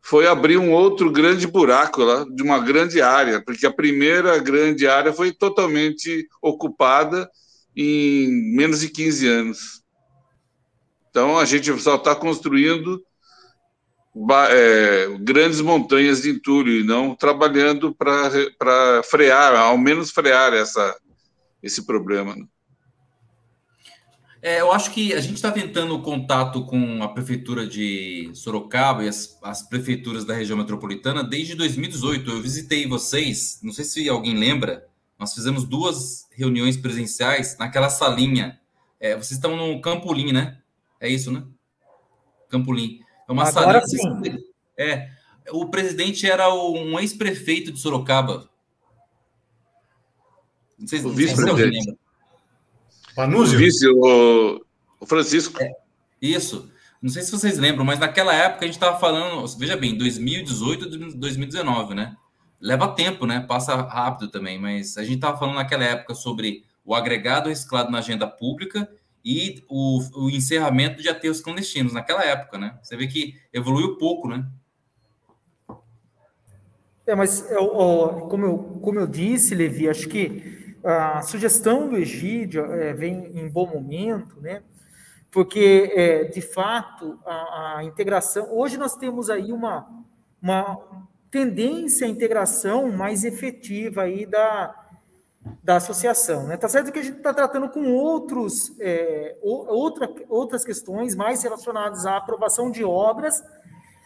foi abrir um outro grande buraco lá, de uma grande área, porque a primeira grande área foi totalmente ocupada em menos de 15 anos. Então, a gente só está construindo grandes montanhas de entulho e não trabalhando para frear, ao menos frear esse problema.
Eu acho que a gente está tentando contato com a prefeitura de Sorocaba e as prefeituras da região metropolitana desde 2018. Eu visitei vocês, não sei se alguém lembra, nós fizemos 2 reuniões presenciais naquela salinha. Vocês estão no Campolim, né? É isso, né? Campolim. É uma
Agora
salinha. Sim. O presidente era um ex-prefeito de Sorocaba. Não sei se alguém lembra.
Panúzio?
O vice, o Francisco.
Isso. Não sei se vocês lembram, mas naquela época a gente estava falando, veja bem, 2018, 2019, né? Leva tempo, né? Passa rápido também, mas a gente estava falando naquela época sobre o agregado reciclado na agenda pública e o encerramento de aterros clandestinos naquela época, né? Você vê que evoluiu pouco, né?
Mas como eu disse, Levi, acho que a sugestão do Egídio vem em bom momento, né? Porque, de fato, a integração... Hoje nós temos aí uma tendência à integração mais efetiva aí da associação, né? Tá certo que a gente está tratando com outras questões mais relacionadas à aprovação de obras,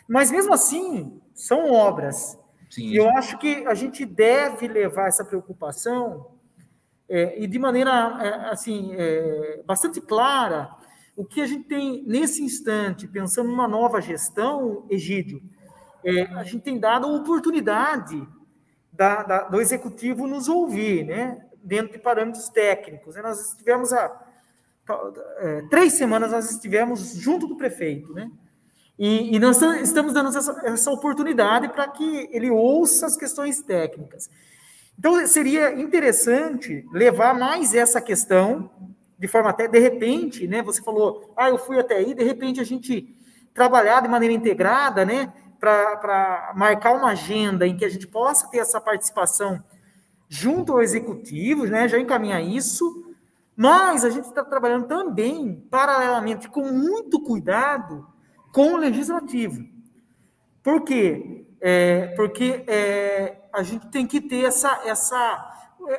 mas mesmo assim são obras.
Sim.
E eu acho que a gente deve levar essa preocupação e de maneira bastante clara. O que a gente tem nesse instante, pensando numa nova gestão, Egídio, a gente tem dado a oportunidade do executivo nos ouvir, né? Dentro de parâmetros técnicos. Né? Nós estivemos 3 semanas, nós estivemos junto do prefeito, né? E nós estamos dando essa oportunidade para que ele ouça as questões técnicas. Então, seria interessante levar mais essa questão, de forma até, de repente, né? Você falou, eu fui até aí, de repente a gente trabalhar de maneira integrada, né? Para marcar uma agenda em que a gente possa ter essa participação junto ao executivo, né? Já encaminhar isso, mas a gente está trabalhando também, paralelamente, com muito cuidado, com o legislativo. Por quê? Porque a gente tem que ter essa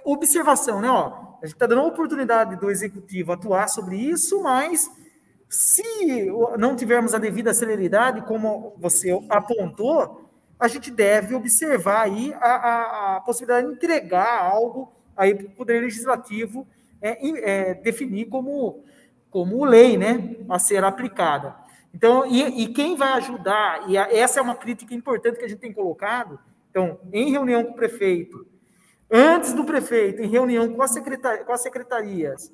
observação, né? A gente está dando a oportunidade do executivo atuar sobre isso, mas se não tivermos a devida celeridade, como você apontou, a gente deve observar aí a possibilidade de entregar algo aí para o Poder Legislativo definir como lei, né, a ser aplicada. Então, e quem vai ajudar, e essa é uma crítica importante que a gente tem colocado, então, em reunião com o prefeito, antes do prefeito, em reunião com as secretarias,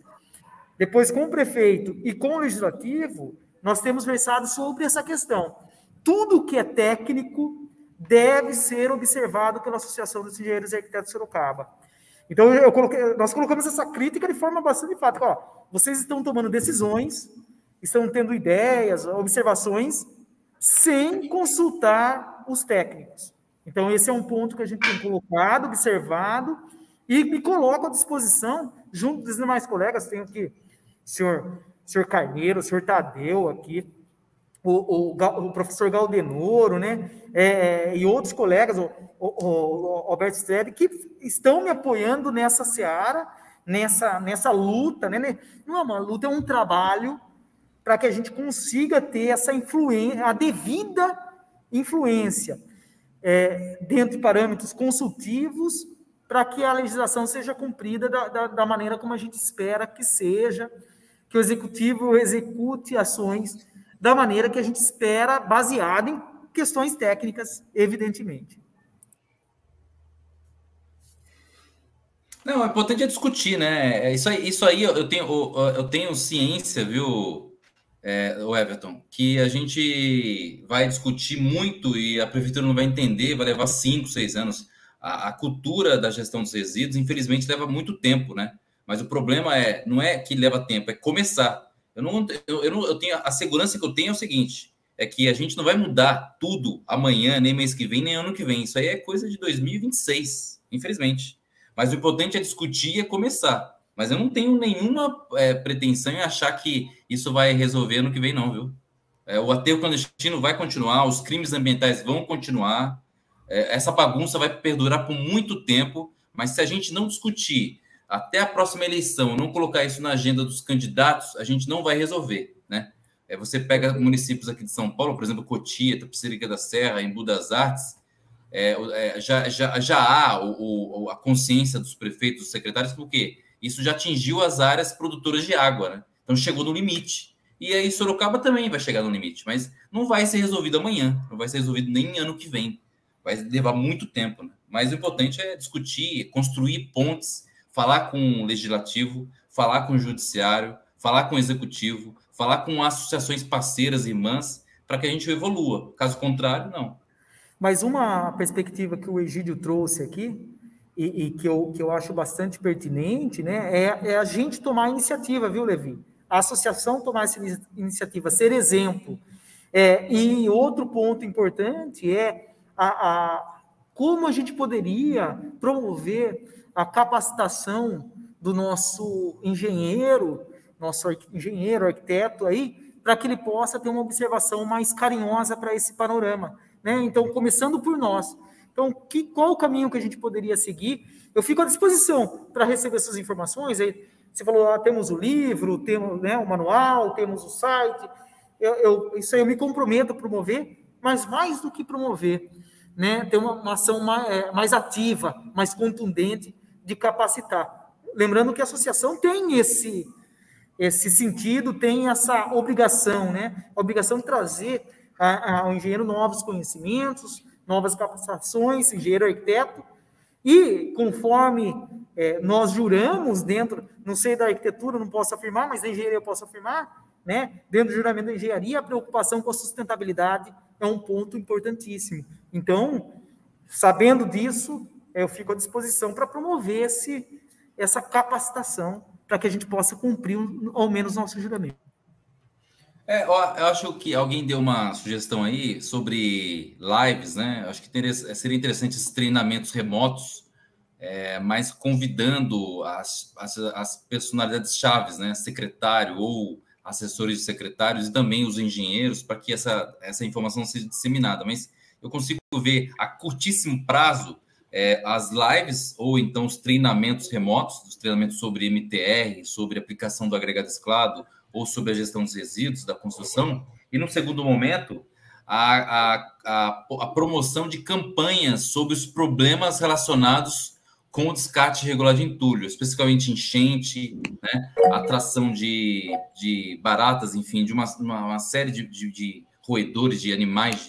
depois com o prefeito e com o legislativo, nós temos versado sobre essa questão. Tudo que é técnico deve ser observado pela Associação dos Engenheiros e Arquitetos de Sorocaba. Então, nós colocamos essa crítica de forma bastante enfática. Vocês estão tomando decisões estão tendo ideias, observações, sem consultar os técnicos. Então, esse é um ponto que a gente tem colocado, observado, e me coloco à disposição, junto dos demais colegas, tenho aqui o senhor Carneiro, o senhor Tadeu aqui, o professor Galdenoro, né, e outros colegas, o Alberto Strebe, que estão me apoiando nessa seara, nessa luta, né? Não é uma luta, é um trabalho para que a gente consiga ter essa influência, a devida influência, dentro de parâmetros consultivos, para que a legislação seja cumprida da maneira como a gente espera que seja, que o executivo execute ações da maneira que a gente espera, baseado em questões técnicas, evidentemente.
Não, é importante discutir, né? Isso aí eu tenho ciência, viu, o Everton, que a gente vai discutir muito e a prefeitura não vai entender, vai levar 5, 6 anos. A cultura da gestão dos resíduos, infelizmente, leva muito tempo, né? Mas o problema não é que leva tempo, é começar. Eu tenho a segurança que eu tenho é o seguinte, é que a gente não vai mudar tudo amanhã, nem mês que vem, nem ano que vem. Isso aí é coisa de 2026, infelizmente. Mas o importante é discutir e é começar. Mas eu não tenho nenhuma pretensão em achar que isso vai resolver ano que vem, não, viu? O aterro clandestino vai continuar, os crimes ambientais vão continuar, essa bagunça vai perdurar por muito tempo, mas se a gente não discutir até a próxima eleição, não colocar isso na agenda dos candidatos, a gente não vai resolver, né? Você pega municípios aqui de São Paulo, por exemplo, Cotia, Tapicerica da Serra, Embu das Artes, já há a consciência dos prefeitos, dos secretários, porque isso já atingiu as áreas produtoras de água, né? Então chegou no limite. E aí Sorocaba também vai chegar no limite, mas não vai ser resolvido amanhã, não vai ser resolvido nem ano que vem. Vai levar muito tempo, né? Mas o importante é discutir, construir pontes, falar com o legislativo, falar com o judiciário, falar com o executivo, falar com associações parceiras, irmãs, para que a gente evolua. Caso contrário, não.
Mas uma perspectiva que o Egídio trouxe aqui, e que eu acho bastante pertinente, né, é a gente tomar a iniciativa, viu, Levi? A associação tomar essa iniciativa, ser exemplo. E outro ponto importante como a gente poderia promover a capacitação do nosso engenheiro, arquiteto aí, para que ele possa ter uma observação mais carinhosa para esse panorama, né? Então, começando por nós. Então, qual o caminho que a gente poderia seguir? Eu fico à disposição para receber essas informações. Aí, você falou, temos o livro, temos, né, o manual, temos o site. Isso aí eu me comprometo a promover, mas mais do que promover, né, ter uma ação mais ativa, mais contundente de capacitar. Lembrando que a associação tem esse sentido, tem essa obrigação, né? A obrigação de trazer ao engenheiro novos conhecimentos, novas capacitações, engenheiro arquiteto, e conforme nós juramos dentro, não sei da arquitetura, não posso afirmar, mas da engenharia eu posso afirmar, né? Dentro do juramento da engenharia, a preocupação com a sustentabilidade é um ponto importantíssimo. Então, sabendo disso, eu fico à disposição para promover essa capacitação, para que a gente possa cumprir ao menos nosso juramento.
Eu acho que alguém deu uma sugestão aí sobre lives, né? Eu acho que seria interessante esses treinamentos remotos, mas convidando as personalidades chaves, né? Secretário ou assessores de secretários e também os engenheiros, para que essa informação seja disseminada. Mas eu consigo ver a curtíssimo prazo as lives ou então os treinamentos remotos, os treinamentos sobre MTR, sobre aplicação do agregado esclado ou sobre a gestão dos resíduos da construção, e no segundo momento a promoção de campanhas sobre os problemas relacionados com o descarte irregular de entulho, especificamente enchente, né, atração de baratas, enfim, de uma série de roedores, de animais,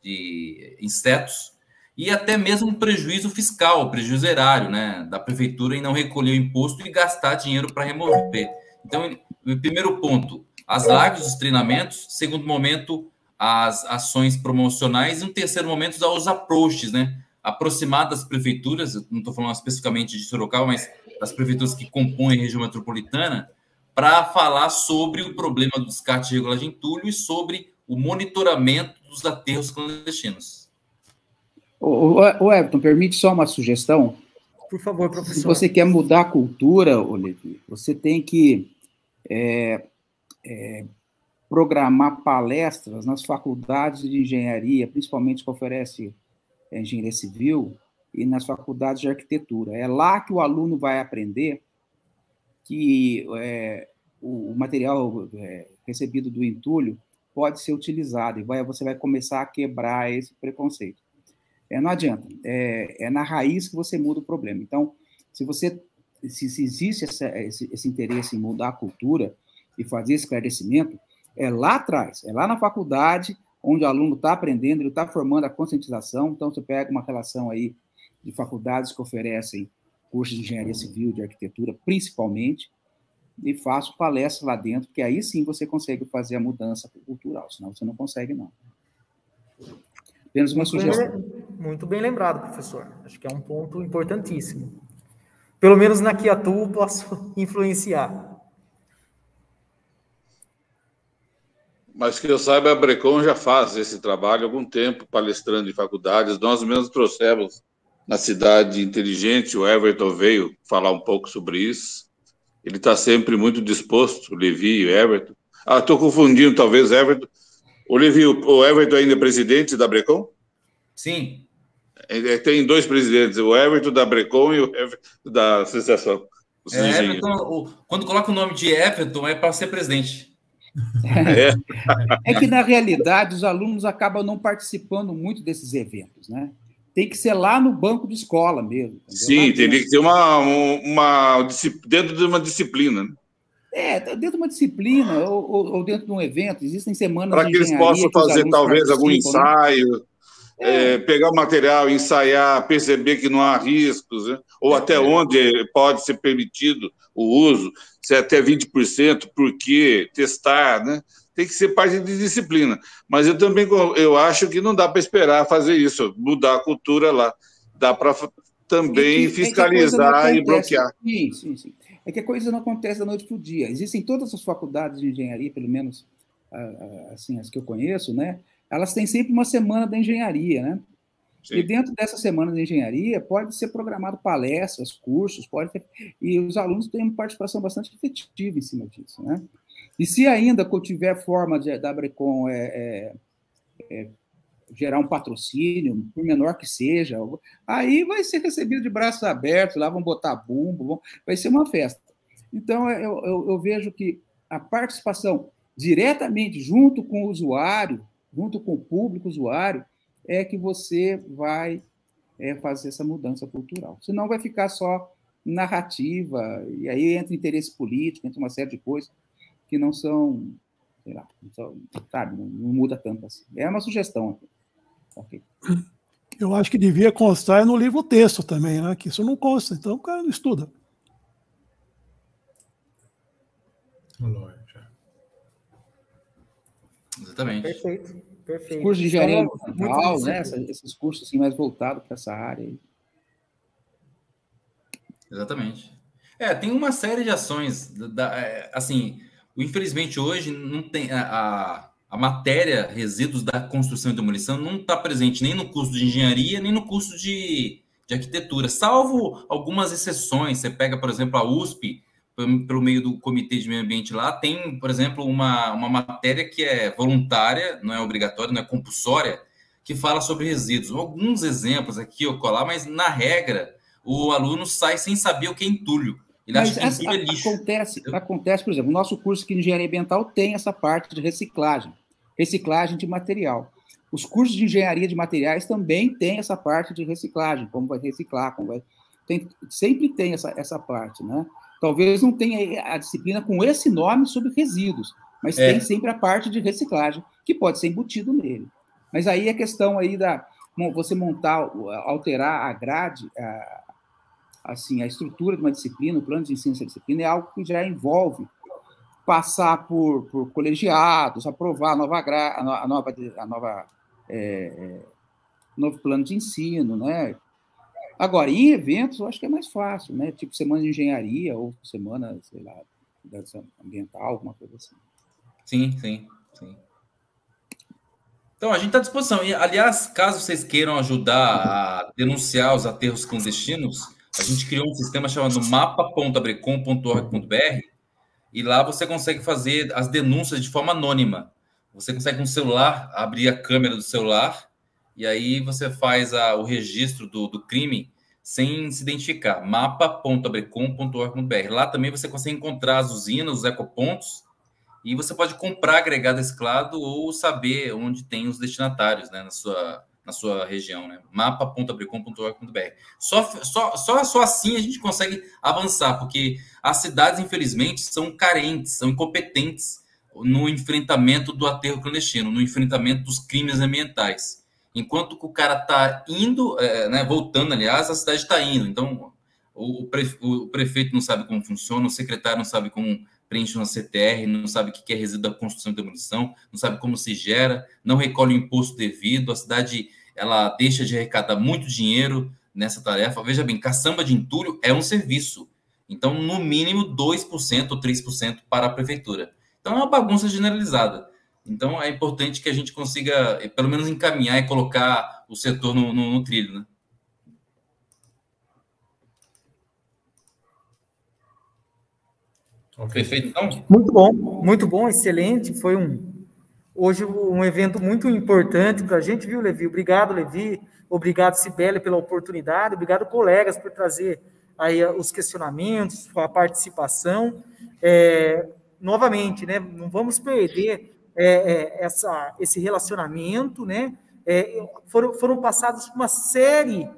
de insetos, e até mesmo um prejuízo fiscal, prejuízo erário, né, da prefeitura em não recolher o imposto e gastar dinheiro para remover. Então, o primeiro ponto, as lives, os treinamentos. Segundo momento, as ações promocionais. E no terceiro momento, os approaches, né, aproximar das prefeituras, eu não estou falando especificamente de Sorocaba, mas das prefeituras que compõem a região metropolitana, para falar sobre o problema do descarte irregular de entulho e sobre o monitoramento dos aterros clandestinos.
O Everton, permite só uma sugestão?
Por favor, professor.
Se você quer mudar a cultura, Levi, você tem que programar palestras nas faculdades de engenharia, principalmente que oferece engenharia civil, e nas faculdades de arquitetura. É lá que o aluno vai aprender que o material recebido do entulho pode ser utilizado, e você vai começar a quebrar esse preconceito. Não adianta, é na raiz que você muda o problema. Então, se existe esse interesse em mudar a cultura e fazer esse esclarecimento, é lá atrás, é lá na faculdade, onde o aluno está aprendendo, ele está formando a conscientização. Então, você pega uma relação aí de faculdades que oferecem cursos de engenharia civil, de arquitetura, principalmente, e faço palestras lá dentro, porque aí sim você consegue fazer a mudança cultural, senão você não consegue, não. Apenas uma sugestão.
Muito bem lembrado, professor. Acho que é um ponto importantíssimo. Pelo menos na Quiatu posso influenciar.
Mas que eu saiba, a Brecon já faz esse trabalho há algum tempo, palestrando em faculdades. Nós mesmos trouxemos na Cidade Inteligente, o Everton veio falar um pouco sobre isso. Ele está sempre muito disposto, o Levi e o Everton. Estou confundindo, talvez, Everton. O Levi, o Everton ainda é presidente da Brecon?
Sim.
Tem dois presidentes, o Everton da Brecon e o Everton da Associação.
Everton, quando coloca o nome de Everton, é para ser presidente.
É que, na realidade, os alunos acabam não participando muito desses eventos, né? Tem que ser lá no banco de escola mesmo. Entendeu?
Sim, teria que ter dentro de uma disciplina, né?
Dentro de uma disciplina ou dentro de um evento. Existem semanas
para que eles possam fazer, talvez, algum ensaio, pegar o material, ensaiar, perceber que não há riscos, né? Ou até onde pode ser permitido o uso, se é até 20%, por quê, testar, né? Tem que ser parte de disciplina. Mas eu acho que não dá para esperar fazer isso, mudar a cultura lá. Dá para também fiscalizar e bloquear.
Sim. É que a coisa não acontece da noite para o dia. Existem todas as faculdades de engenharia, pelo menos assim, as que eu conheço, né? Elas têm sempre uma semana da engenharia, né? Sim. E dentro dessa semana de engenharia pode ser programado palestras, cursos, e os alunos têm uma participação bastante efetiva em cima disso, né? E se ainda tiver forma da Brecon gerar um patrocínio, por menor que seja, aí vai ser recebido de braços abertos, lá vão botar bumbo, vai ser uma festa. Então, eu vejo que a participação diretamente junto com o usuário, junto com o público usuário, é que você vai fazer essa mudança cultural. Senão vai ficar só narrativa, e aí entra interesse político, entra uma série de coisas que não são, sei lá, sabe, não muda tanto assim. É uma sugestão. Okay.
Eu acho que devia constar no livro texto também, né? Que isso não consta, então o cara não estuda.
Exatamente.
Perfeito.
Os cursos de engenharia ambiental, né? Esses cursos assim, mais voltados para essa área aí.
Exatamente. Tem uma série de ações, assim, infelizmente hoje não tem a matéria resíduos da construção e demolição não está presente nem no curso de engenharia, nem no curso de arquitetura, salvo algumas exceções. Você pega, por exemplo, a USP, pelo meio do Comitê de Meio Ambiente lá, tem, por exemplo, uma matéria que é voluntária, não é obrigatória, não é compulsória, que fala sobre resíduos. Alguns exemplos aqui ou colar, mas, na regra, o aluno sai sem saber o que é entulho. Ele acha que entulho é lixo.
Acontece, por exemplo, o nosso curso aqui de engenharia ambiental tem essa parte de reciclagem de material. Os cursos de engenharia de materiais também têm essa parte de reciclagem, como vai reciclar, sempre tem essa parte, né? Talvez não tenha a disciplina com esse nome sobre resíduos, mas tem sempre a parte de reciclagem, que pode ser embutido nele. Mas aí a questão aí você montar, alterar a grade, a estrutura de uma disciplina, o plano de ensino dessa disciplina é algo que já envolve passar por colegiados, aprovar novo plano de ensino, né? Agora, em eventos, eu acho que é mais fácil, né? Tipo semana de engenharia ou semana, sei lá, ambiental, alguma coisa assim.
Sim. Então, a gente está à disposição. E, aliás, caso vocês queiram ajudar a denunciar os aterros clandestinos, a gente criou um sistema chamado mapa.abrecom.org.br e lá você consegue fazer as denúncias de forma anônima. Você consegue com o celular abrir a câmera do celular e aí você faz o registro do crime sem se identificar. mapa.abrecom.org.br. Lá também você consegue encontrar as usinas, os ecopontos, e você pode comprar agregado reciclado ou saber onde tem os destinatários, né, na sua região, né? mapa.abrecom.org.br. Só assim a gente consegue avançar, porque as cidades, infelizmente, são carentes, são incompetentes no enfrentamento do aterro clandestino, no enfrentamento dos crimes ambientais. Enquanto que o cara está indo, né, voltando, aliás, a cidade está indo. Então, o prefeito não sabe como funciona, o secretário não sabe como preenche uma CTR, não sabe o que é resíduo da construção e demolição, não sabe como se gera, não recolhe o imposto devido, a cidade ela deixa de arrecadar muito dinheiro nessa tarefa. Veja bem, caçamba de entulho é um serviço. Então, no mínimo, 2% ou 3% para a prefeitura. Então, é uma bagunça generalizada. Então, é importante que a gente consiga, pelo menos, encaminhar e colocar o setor no trilho, né? Perfeito, então?
Muito bom, excelente. Foi hoje um evento muito importante para a gente, viu, Levi? Obrigado, Levi. Obrigado, Cibele, pela oportunidade. Obrigado, colegas, por trazer aí os questionamentos, a participação. Novamente, né? Não vamos perder esse relacionamento, né? Foram passados uma série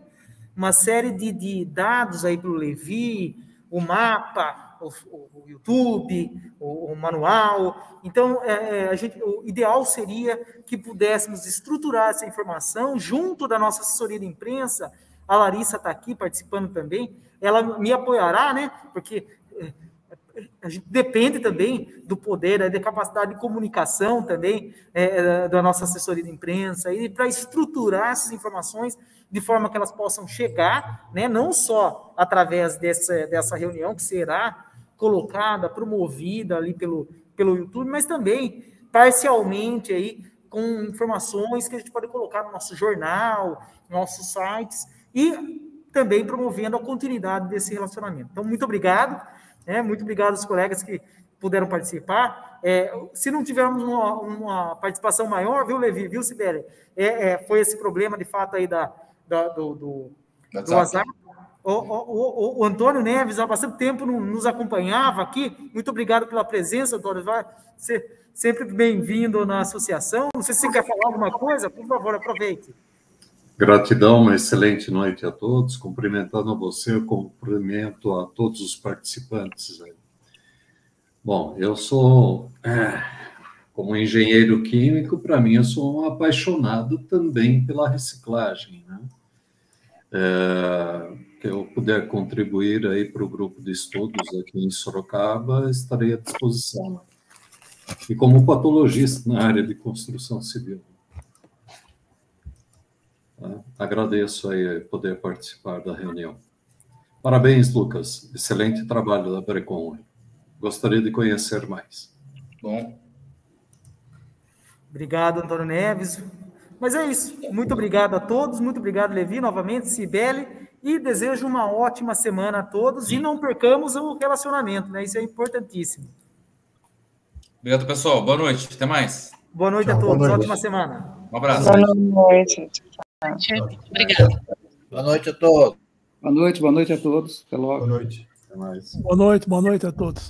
de dados aí para o Levi, o mapa, o YouTube, o manual. Então, o ideal seria que pudéssemos estruturar essa informação junto da nossa assessoria de imprensa. A Larissa está aqui participando também. Ela me apoiará, né? Porque a gente depende também do poder, da capacidade de comunicação também da nossa assessoria de imprensa, e para estruturar essas informações de forma que elas possam chegar, né, não só através dessa reunião que será colocada, promovida ali pelo YouTube, mas também parcialmente aí com informações que a gente pode colocar no nosso jornal, nossos sites, e também promovendo a continuidade desse relacionamento. Então, muito obrigado. Muito obrigado aos colegas que puderam participar. Se não tivermos uma participação maior, viu, Levi, viu, Cibele? Foi esse problema, de fato, aí do WhatsApp. O Antônio Neves, há bastante tempo não nos acompanhava aqui. Muito obrigado pela presença, Antônio. Vai ser sempre bem-vindo na associação. Não sei se você quer falar alguma coisa, por favor, aproveite.
Gratidão, uma excelente noite a todos. Cumprimentando a você, eu cumprimento a todos os participantes. Bom, eu sou, como engenheiro químico, para mim, eu sou um apaixonado também pela reciclagem, né? Que eu puder contribuir aí para o grupo de estudos aqui em Sorocaba, estarei à disposição. E como patologista na área de construção civil. Agradeço aí poder participar da reunião. Parabéns, Lucas. Excelente trabalho da Brecom. Gostaria de conhecer mais.
Bom.
Obrigado, Antônio Neves. Mas é isso. Muito obrigado a todos. Muito obrigado, Levi, novamente, Cibele. E desejo uma ótima semana a todos. Sim. E não percamos o relacionamento, né? Isso é importantíssimo.
Obrigado, pessoal. Boa noite. Até mais.
Boa noite a todos. Ótima semana.
Um abraço.
Boa noite.
Obrigada.
Boa noite a todos.
Boa noite a todos. Até logo.
Boa noite.
Até mais.
Boa noite a todos.